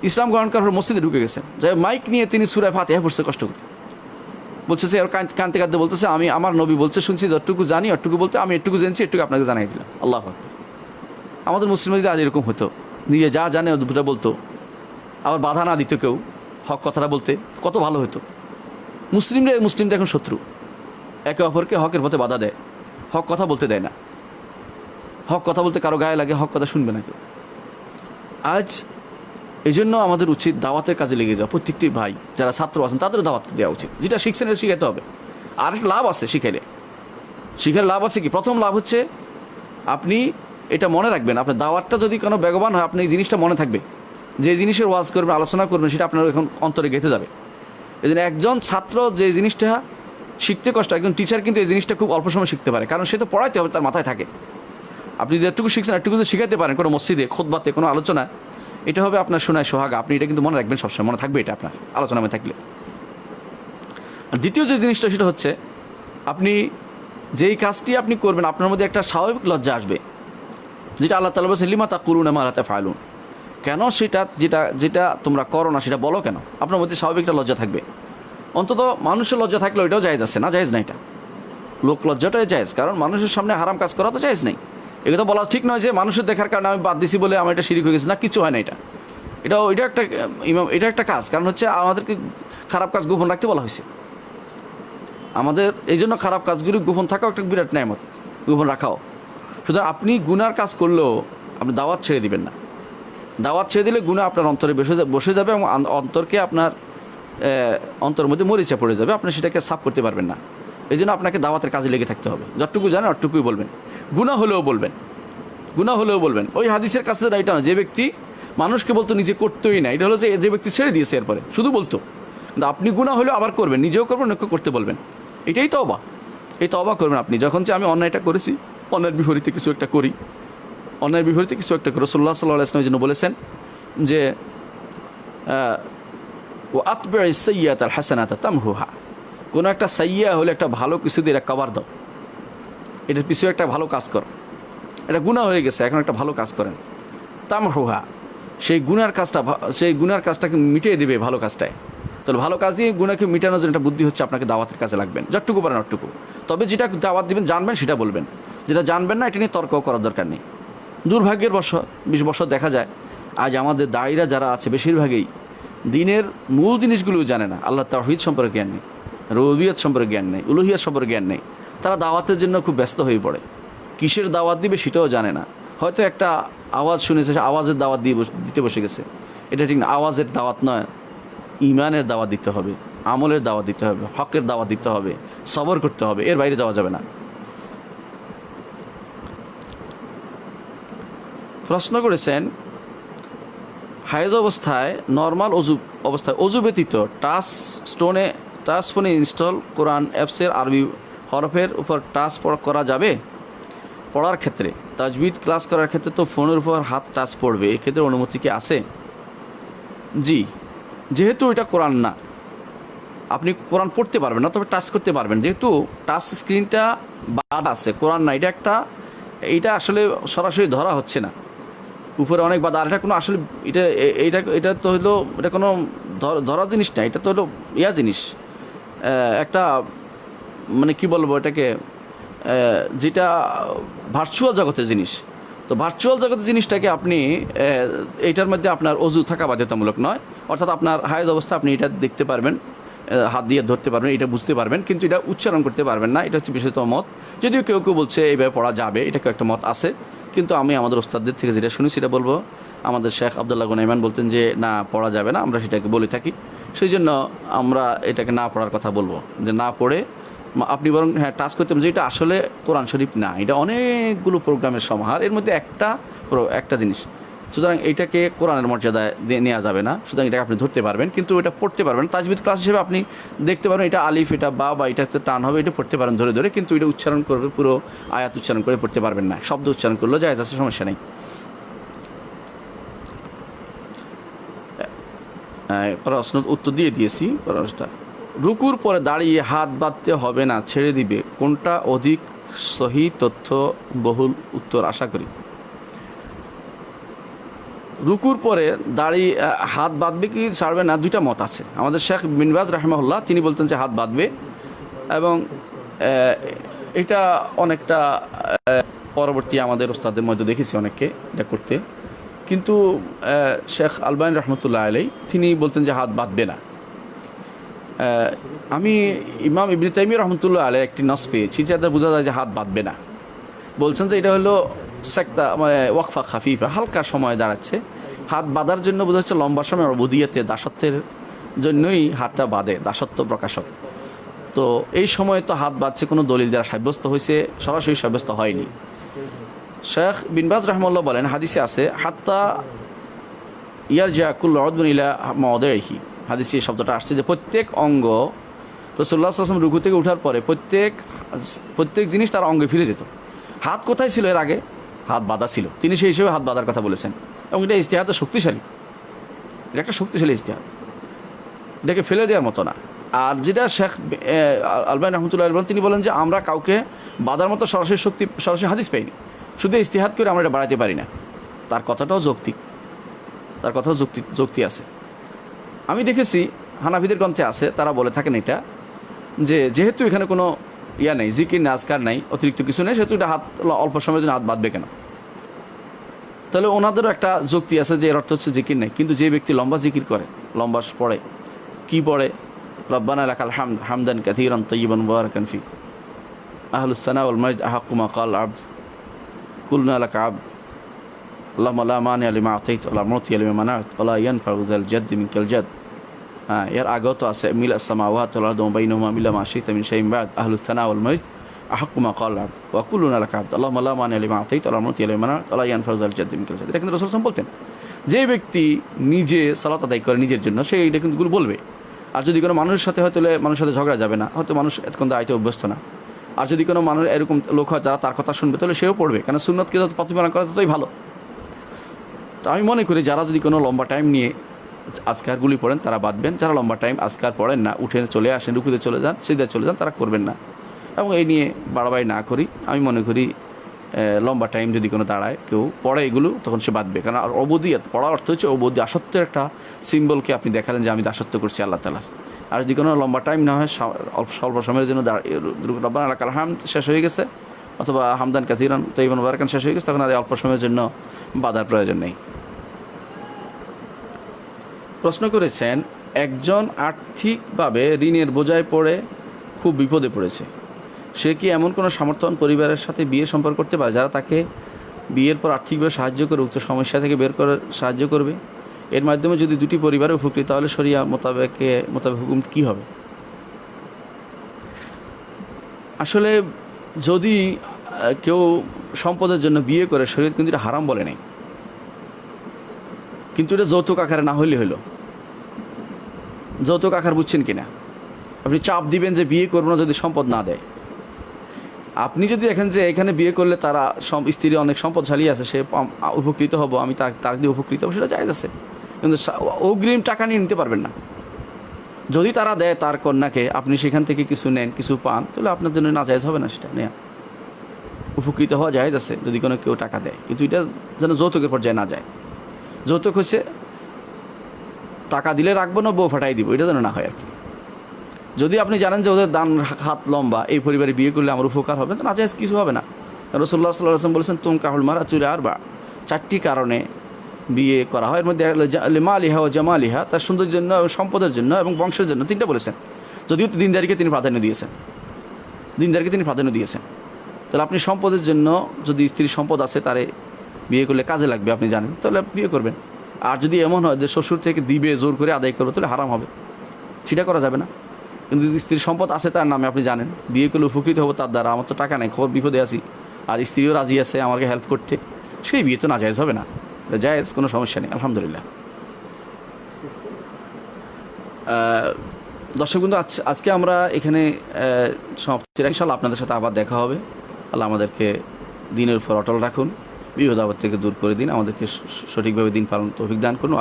ইসলাম গ্রহণ করার পর মসজিদে ঢুকে গেছেন, যাই মাইক নিয়ে তিনি সূরা ফাতিহা পড়ছে কষ্ট করে, বলছে সে কাঁদতে কাঁদতে বলতেছে আমি আমার নবী বলছে শুনছি, যতটুকু জানি অতটুকু বলতে, আমি একটুকু জেনেছি একটুকু আপনাকে জানাই দিলাম। আল্লাহু আকবার। আমাদের মুসলিম যদি আজ এরকম হতো, নিজে যা জানে দুটা বলতো, আবার বাধা না দিত কেউ হক কথাটা বলতে, কত ভালো হতো। মুসলিমদের এখন শত্রু, একে অপরকে হকের পথে বাধা দেয়, হক কথা বলতে দেয় না। হক কথা বলতে কারো গায়ে লাগে, হক কথা শুনবে না কেউ। আজ এই জন্য আমাদের উচিত দাওয়াতের কাজে লেগে যাওয়া। প্রত্যেকটি ভাই যারা ছাত্র আছেন তাদেরও দাওয়াত দেওয়া উচিত। যেটা শিখছেন এটা শিখাতে হবে। আর একটা লাভ আছে শিখার লাভ আছে কি? প্রথম লাভ হচ্ছে আপনি এটা মনে রাখবেন, আপনার দাওয়াতটা যদি কোনো বেগবান হয়, আপনি এই জিনিসটা মনে থাকবে, যে জিনিসের ওয়াজ করবেন, আলোচনা করবেন, সেটা আপনার এখন অন্তরে গেঁথে যাবে। এই জন্য একজন ছাত্র যে জিনিসটা শিখতে কষ্ট, একজন টিচার কিন্তু এই জিনিসটা খুব অল্প সময় শিখতে পারে, কারণ সে তো পড়াইতে হবে, তার মাথায় থাকে। আপনি যেটুকু শিখছেন একটুকু যদি শিখাতে পারেন কোনো মসজিদে, খুতবাতে, কোনো আলোচনা, এটা হবে আপনার শোনায় সোহাগা। আপনি এটা কিন্তু মনে রাখবেন, সবসময় মনে থাকবে এটা আপনার আলোচনায় থাকলে। আর দ্বিতীয় যে জিনিসটা সেটা হচ্ছে আপনি যেই কাজটি আপনি করবেন আপনার মধ্যে একটা স্বাভাবিক লজ্জা আসবে, যেটা আল্লাহ তাআলা বলেছেন লিমা তাকুলুনা মা লা তাফআলুন। কেন যেটা তোমরা করো না সেটা বলো কেন? আপনার মধ্যে স্বাভাবিক একটা লজ্জা থাকবে। অন্তত মানুষের লজ্জা থাকলে ওইটাও জায়েজ আছে, না জায়েজ না এটা। লোক লজ্জাটাই জায়েজ, কারণ মানুষের সামনে হারাম কাজ করা তো জায়েজ নেই। এটা বলা ঠিক নয় যে মানুষের দেখার কারণে আমি বাদ দিছি বলে আমার এটা শিরিক হয়ে গেছে, না, কিছু হয় না। এটা একটা কাজ, কারণ হচ্ছে আমাদেরকে খারাপ কাজ গোপন রাখতে বলা হয়েছে। আমাদের এই জন্য খারাপ কাজগুলি গোপন থাকাও একটা বিরাট নেয়ামত, গোপন রাখাও। সুতরাং আপনি গুনার কাজ করলেও আপনি দাওয়াত ছেড়ে দিবেন না। দাওয়াত ছেড়ে দিলে গুনাহ আপনার অন্তরে বসে যাবে এবং অন্তরকে আপনার অন্তরের মধ্যে মরিচা পড়ে যাবে, আপনি সেটাকে সাফ করতে পারবেন না। এই জন্য আপনাকে দাওয়াতের কাজে লেগে থাকতে হবে। যতটুকু জানেন অতটুকুই বলবেন, গুনাহ হলেও বলবেন। ওই হাদিসের কাছে এটা না যে ব্যক্তি মানুষকে বলতো নিজে করতোই না, এটা হলো যে ব্যক্তি ছেড়ে দিয়েছে এরপরে শুধু বলতো। কিন্তু আপনি গুনাহ হলেও আবার করবেন, নিজেও করবেন, অন্যকে করতে বলবেন। এটাই তওবা। এই তওবা করবেন আপনি যখন যে আমি অন্যায়টা করেছি, অন্যায়ের বিপরীতে কিছু একটা করি, রাসূলুল্লাহ সাল্লাল্লাহু আলাইহি ওয়াসাল্লাম জন্য বলেছেন যে ও আতবিউ সাইয়্যাতাল হাসানাতা তামহুহা, কোনো একটা সাইয়্যা হলে একটা ভালো কিছু দিয়ে কভার দাও, এটার পিছনে একটা ভালো কাজ করো। এটা গুনাহ হয়ে গেছে, এখন একটা ভালো কাজ করেন, তামহুহা, সেই গুনার কাজটাকে মিটিয়ে দেবে ভালো কাজটায়। তাহলে ভালো কাজ দিয়ে গুনাহকে মিটানোর জন্য একটা বুদ্ধি হচ্ছে আপনাকে দাওয়াতের কাজে লাগবেন, যতটুকু পারেন অতটুকু। তবে যেটা দাওয়াত দিবেন জানবেন সেটা বলবেন, যেটা জানবেন না এটা নিয়ে তর্ক করার দরকার নেই। দুর্ভাগ্যের 20 বছর দেখা যায় আজ আমাদের দায়ীরা যারা আছে বেশিরভাগই দিনের মূল জিনিসগুলো জানে না। আল্লাহ তাওহীদ সম্পর্কে জ্ঞান নেই, রুবুবিয়ত সম্পর্কে জ্ঞান নেই, উলুহিয়ত সম্পর্কে জ্ঞান নেই। তারা দাওয়াতের জন্য খুব ব্যস্ত হয়ে পড়ে, কিসের দাওয়াত দিবে সেটাও জানে না। হয়তো একটা আওয়াজ শুনেছে, আওয়াজের দাওয়াত দিতে বসে গেছে। এটা ঠিক না, আওয়াজের দাওয়াত নয়, ইমানের দাওয়াত দিতে হবে, আমলের দাওয়াত দিতে হবে, হকের দাওয়াত দিতে হবে, সবর করতে হবে, এর বাইরে যাওয়া যাবে না। প্রশ্ন করেছেন, হায়েজ অবস্থায় নর্মাল অবস্থায় অজু ব্যতীত টাচ ফোনে ইনস্টল কোরআন অ্যাপসের আরবি হরফের উপর টাচ করা যাবে? পড়ার ক্ষেত্রে, তাজবিদ ক্লাস করার ক্ষেত্রে তো ফোনের উপর হাত টাচ পড়বে, এক্ষেত্রে অনুমতি কি আছে? জি, যেহেতু এটা কোরআন না, আপনি কোরআন পড়তে পারবেন না, তবে টাচ করতে পারবেন। যেহেতু টাচ স্ক্রিনটা বাদ আছে, কোরআন না, এইটা আসলে সরাসরি ধরা হচ্ছে না, উপরে অনেক বাধা। আর এটা কোনো আসলে এটা তো হলো, এটা কোনো ধরা জিনিস না, এটা তো হলো জিনিস, একটা মানে কি বলবো এটাকে, যেটা ভার্চুয়াল জগতের জিনিস। তো ভার্চুয়াল জগতের জিনিসটাকে আপনি এইটার মধ্যে আপনার অজু থাকা বাধ্যতামূলক নয়। অর্থাৎ আপনার হায়েজ অবস্থা আপনি এটা দেখতে পারবেন, হাত দিয়ে ধরতে পারবেন, এটা বুঝতে পারবেন, কিন্তু এটা উচ্চারণ করতে পারবেন না। এটা হচ্ছে বিশেষত মত। যদিও কেউ কেউ বলছে এইভাবে পড়া যাবে, এটা একটা মত আছে, কিন্তু আমি আমাদের ওস্তাদদের থেকে যেটা শুনি সেটা বলবো। আমাদের শেখ আবদুল্লাহ গুনাইমান বলতেন যে না, পড়া যাবে না, আমরা সেটাকে বলে থাকি, সেই জন্য আমরা এটাকে না পড়ার কথা বলবো, যে না পড়ে আপনি বরং টাচ করতে পারেন। যে এটা আসলে কোরআন শরীফ না, এটা অনেকগুলো প্রোগ্রামের সমাহার, এর মধ্যে একটা জিনিস। সুতরাং এইটাকে কোরআনের মর্যাদায় নেওয়া যাবে না। সুতরাং এটাকে আপনি ধরতে পারবেন, কিন্তু এটা পড়তে পারবেন। তাজবিদ ক্লাস হিসেবে আপনি দেখতে পারবেন, এটা আলিফ, এটা বা এটাতে টান হবে, এটা পড়তে পারেন ধরে ধরে, কিন্তু এটা উচ্চারণ করবে, পুরো আয়াত উচ্চারণ করে পড়তে পারবেন না। শব্দ উচ্চারণ করলেও জায়েজ আছে, সমস্যা নেই। প্রশ্ন উত্তর দিয়ে দিয়েছি। প্রশ্নটা, রুকুর পরে দাঁড়িয়ে হাত বাঁধতে হবে না, ছেড়ে দিবে, কোনটা অধিক সহি তথ্য বহুল উত্তর আশা করি? রুকুর পরে দাঁড়িয়ে হাত বাঁধবে কি ছাড়বে না, দুইটা মত আছে। আমাদের শেখ বিন বাজ রাহিমাহুল্লাহ তিনি বলতেন যে হাত বাঁধবে, এবং এটা অনেকটা পরবর্তী আমাদের ওস্তাদের মধ্যে দেখেছি অনেককে এটা করতে, কিন্তু শেখ আলবানী রহমতুল্লাহ আলাই তিনি বলতেন যে হাত বাঁধবে না। আমি ইমাম ইবনে তাইমিয়া রহমতুল্লাহ আলাই একটি নস পেয়েছি যাতে বোঝা যায় যে হাত বাঁধবে না। বলছেন যে এটা হলো সেক্তা, মানে ওয়াকফা খাফিফা, হালকা সময় দাঁড়াচ্ছে। হাত বাঁধার জন্য বোঝা হচ্ছে লম্বা সময় অবুদিয়াতে দাসত্বের জন্যই হাতটা বাঁধে, দাসত্ব প্রকাশক। তো এই সময় তো হাত বাঁধছে কোনো দলিল দ্বারা সাব্যস্ত হয়েছে, সরাসরি সাব্যস্ত হয়নি। শেখ বিন বাজ রাহমাতুল্লাহ বলেন, হাদিসে আছে হাত্তা ইয়ারজা কুল্লু উযবুন ইলা মাওদিহি। হাদিসে এই শব্দটা আসছে যে প্রত্যেক অঙ্গ, রাসূলুল্লাহ সাল্লাল্লাহু আলাইহি ওয়াসাল্লাম রুকু থেকে ওঠার পরে প্রত্যেক জিনিস তার অঙ্গে ফিরে যেত। হাত কোথায় ছিল এর আগে? হাত বাঁধা ছিল, তিনি সেই হিসেবে হাত বাঁধার কথা বলেছেন, এবং এটা ইজতিহাদ শক্তিশালী, এটা একটা শক্তিশালী ইজতিহাদ, এটাকে ফেলে দেওয়ার মতো না। আর যেটা শেখ আলবানী রহমতুল্লাহ বলেন, তিনি বলেন যে আমরা কাউকে বাঁধার মতো সরাসরি হাদিস পাইনি, শুধু ইজতিহাদ করে আমরা এটা বাড়াতে পারি না। তার কথাটাও যৌক্তিক, তার কথাও যুক্তি আছে। আমি দেখেছি হানাফিদের গ্রন্থে আছে, তারা বলে থাকেন এটা, যে যেহেতু এখানে কোনো নেই, জিকির না, আজকার নাই, অতিরিক্ত কিছু নেই, সেহেতু এটা হাত অল্প সময়ের জন্য হাত বাঁধবে কেন? তাহলে ওনাদেরও একটা যুক্তি আছে যে এর অর্থ হচ্ছে জিকির নেই। কিন্তু যে ব্যক্তি লম্বা জিকির করে, লম্বা পড়ে, কি পড়ে? রব্বানা লাকাল হামদ হামদান কাসীরান তাইয়িবান মুবারাকান ফি, আহলুস সানা ওয়াল মাজদ আহাক্কু মা ক্বাল আবদ, কুলনা লাকা আবদ, আল্লাহুম্মা লা মানিআ লিমা আতাইত ওয়া লা মুতিআ লিমা মানাত ওয়া লা ইয়ানফাউ যাল জাদ্দি মিনকাল জাদ। এর আগেও তো আছে মিলাস সামাওয়াতি ওয়াল আরদি ওয়া বাইনাহুমা মিল্লা মা শি'তা মিন শাইইন বা'দ, আহলুস সানা ওয়াল মাজদ আহাক্কু মা ক্বাল আবদ ওয়া কুলুনা লাকা আবদ, আল্লাহুম্মা লা মানিআ লিমা আতাইত ওয়া লা মুতিআ লিমা মানাত ওয়া লা ইয়ানফাউ যাল জাদ্দি মিনকাল জাদ। এটা কিন্তু রাসূল সাল্লাল্লাহু আলাইহি ওয়াসাল্লাম বলতেন, যে ব্যক্তি নিজে সালাত আদায় করে নিজের জন্য, সে এটা কিন্তু বলবে। আর যদি কোনো মানুষের সাথে হয়, তাহলে মানুষের সাথে ঝগড়া যাবে না, হয়তো মানুষ এতক্ষণ দায়িত্ব অভ্যস্ত না। আর যদি কোনো মানুষ এরকম লোক হয় যারা তার কথা শুনবে, তাহলে সেও পড়বে, কারণ সুন্নতকে যত প্রতিপালন করা ততই ভালো। তো আমি মনে করি যারা যদি কোনো লম্বা টাইম নিয়ে আজকারগুলি পড়েন তারা বাঁধবেন, যারা লম্বা টাইম আজকার পড়েন না, উঠে চলে আসেন, রুকুতে চলে যান, সিজদায় চলে যান, তারা করবেন না। এবং এই নিয়ে বাড়াবাড়ি না করি, আমি মনে করি লম্বা টাইম যদি কোনো দাঁড়ায় কেউ পড়ে এগুলো, তখন সে বাঁধবে। কারণ আর অবদিয়াত পড়ার অর্থ হচ্ছে অবদি, দাসত্বের একটা সিম্বলকে আপনি দেখালেন যে আমি দাসত্ব করছি আল্লাহ তাআলার। আর যদি কোনো লম্বা টাইম না হয়, স্বল্প সময়ের জন্য রব্বানা লাকাল হামদ শেষ হয়ে গেছে, অথবা হামদান কাসীরান তাইয়িবান মুবারাকান শেষ হয়ে গেছে, তখন আর অল্প সময়ের জন্য বাধার প্রয়োজন নেই। প্রশ্ন করেছেন, একজন আর্থিকভাবে ঋণের বোঝায় পড়ে খুব বিপদে পড়েছে, সে কি এমন কোনো সামর্থ্যবান পরিবারের সাথে বিয়ের সম্পর্ক করতে পারে যারা তাকে বিয়ের পর আর্থিকভাবে সাহায্য করে উক্ত সমস্যা থেকে বের করে সাহায্য করবে? এর মাধ্যমে যদি দুটি পরিবারে উপকৃত, তাহলে শরিয়া মোতাবেক হুকুম কী হবে? আসলে যদি কেউ সম্পদের জন্য বিয়ে করে, শরীয়ত কিন্তু এটা হারাম বলে নাই, কিন্তু এটা যৌতুক আকারে না হইলে হলো। যৌতুক আকার বুঝছেন কিনা? আপনি চাপ দিবেন যে বিয়ে করবো না যদি সম্পদ না দেয়। আপনি যদি দেখেন যে এখানে বিয়ে করলে তারা স্ত্রী অনেক সম্পদশালী আছে, সে উপকৃত হব, আমি তার দিয়ে উপকৃত হবো, সেটা জায়েজ আছে, কিন্তু অগ্রিম টাকা নিয়ে নিতে পারবেন না। যদি তারা দেয় তার কন্যাকে, আপনি সেখান থেকে কিছু নেন, কিছু পান, তাহলে আপনার জন্য না জায়েজ হবে না সেটা নেয়া। উপকৃত হওয়া জায়েজ আছে যদি কোনো কেউ টাকা দেয়, কিন্তু এটা যেন যৌতুকের পর্যায়ে না যায়। যৌতুক হচ্ছে টাকা দিলে রাখবো না, বউ ফাটাই দিব, এটা যেন না হয় আর কি। যদি আপনি জানেন যে ওদের দান হাত লম্বা, এই পরিবারে বিয়ে করলে আমার উপকার হবে, তো না জায়েজ কিছু হবে না। রাসূলুল্লাহ সাল্লাল্লাহু আলাইহি ওয়াসাল্লাম বলেছেন, তুম কাহুল মারাতুল আরবা, 4টি কারণে বিয়ে করা হয়। এর মধ্যে লিমালিহা ও জামালিহা, তার সৌন্দর্যের জন্য এবং সম্পদের জন্য এবং বংশের জন্য, 3টা বলেছেন। যদিও দিনদারিকে তিনি প্রাধান্য দিয়েছেন, তাহলে আপনি সম্পদের জন্য, যদি স্ত্রীর সম্পদ আছে তারে বিয়ে করলে কাজে লাগবে আপনি জানেন, তাহলে বিয়ে করবেন। আর যদি এমন হয় যে শ্বশুর থেকে দিবে, জোর করে আদায় করবে, তাহলে হারাম হবে, সেটা করা যাবে না। কিন্তু যদি স্ত্রীর সম্পদ আছে তার নামে, আপনি জানেন বিয়ে করলে উপকৃত হবো তার দ্বারা, আমার তো টাকা নেই, খবর বিপদে আছি, আর স্ত্রীও রাজি আছে আমাকে হেল্প করতে, সেই বিয়ে তো না জায়েজ হবে না। জায়েজ, কোনো সমস্যা নেই, আলহামদুলিল্লাহ। দর্শক বন্ধু, আজকে আমরা এখানে সমাপ্তি, ইনশাআল্লাহ আপনাদের সাথে আবার দেখা হবে। আল্লাহ আমাদেরকে দিনের উপর অটল রাখুন, বিপদ আপদ থেকে দূর করে দিন, আমাদেরকে সঠিকভাবে দিন পালন তৌফিক দান করুন।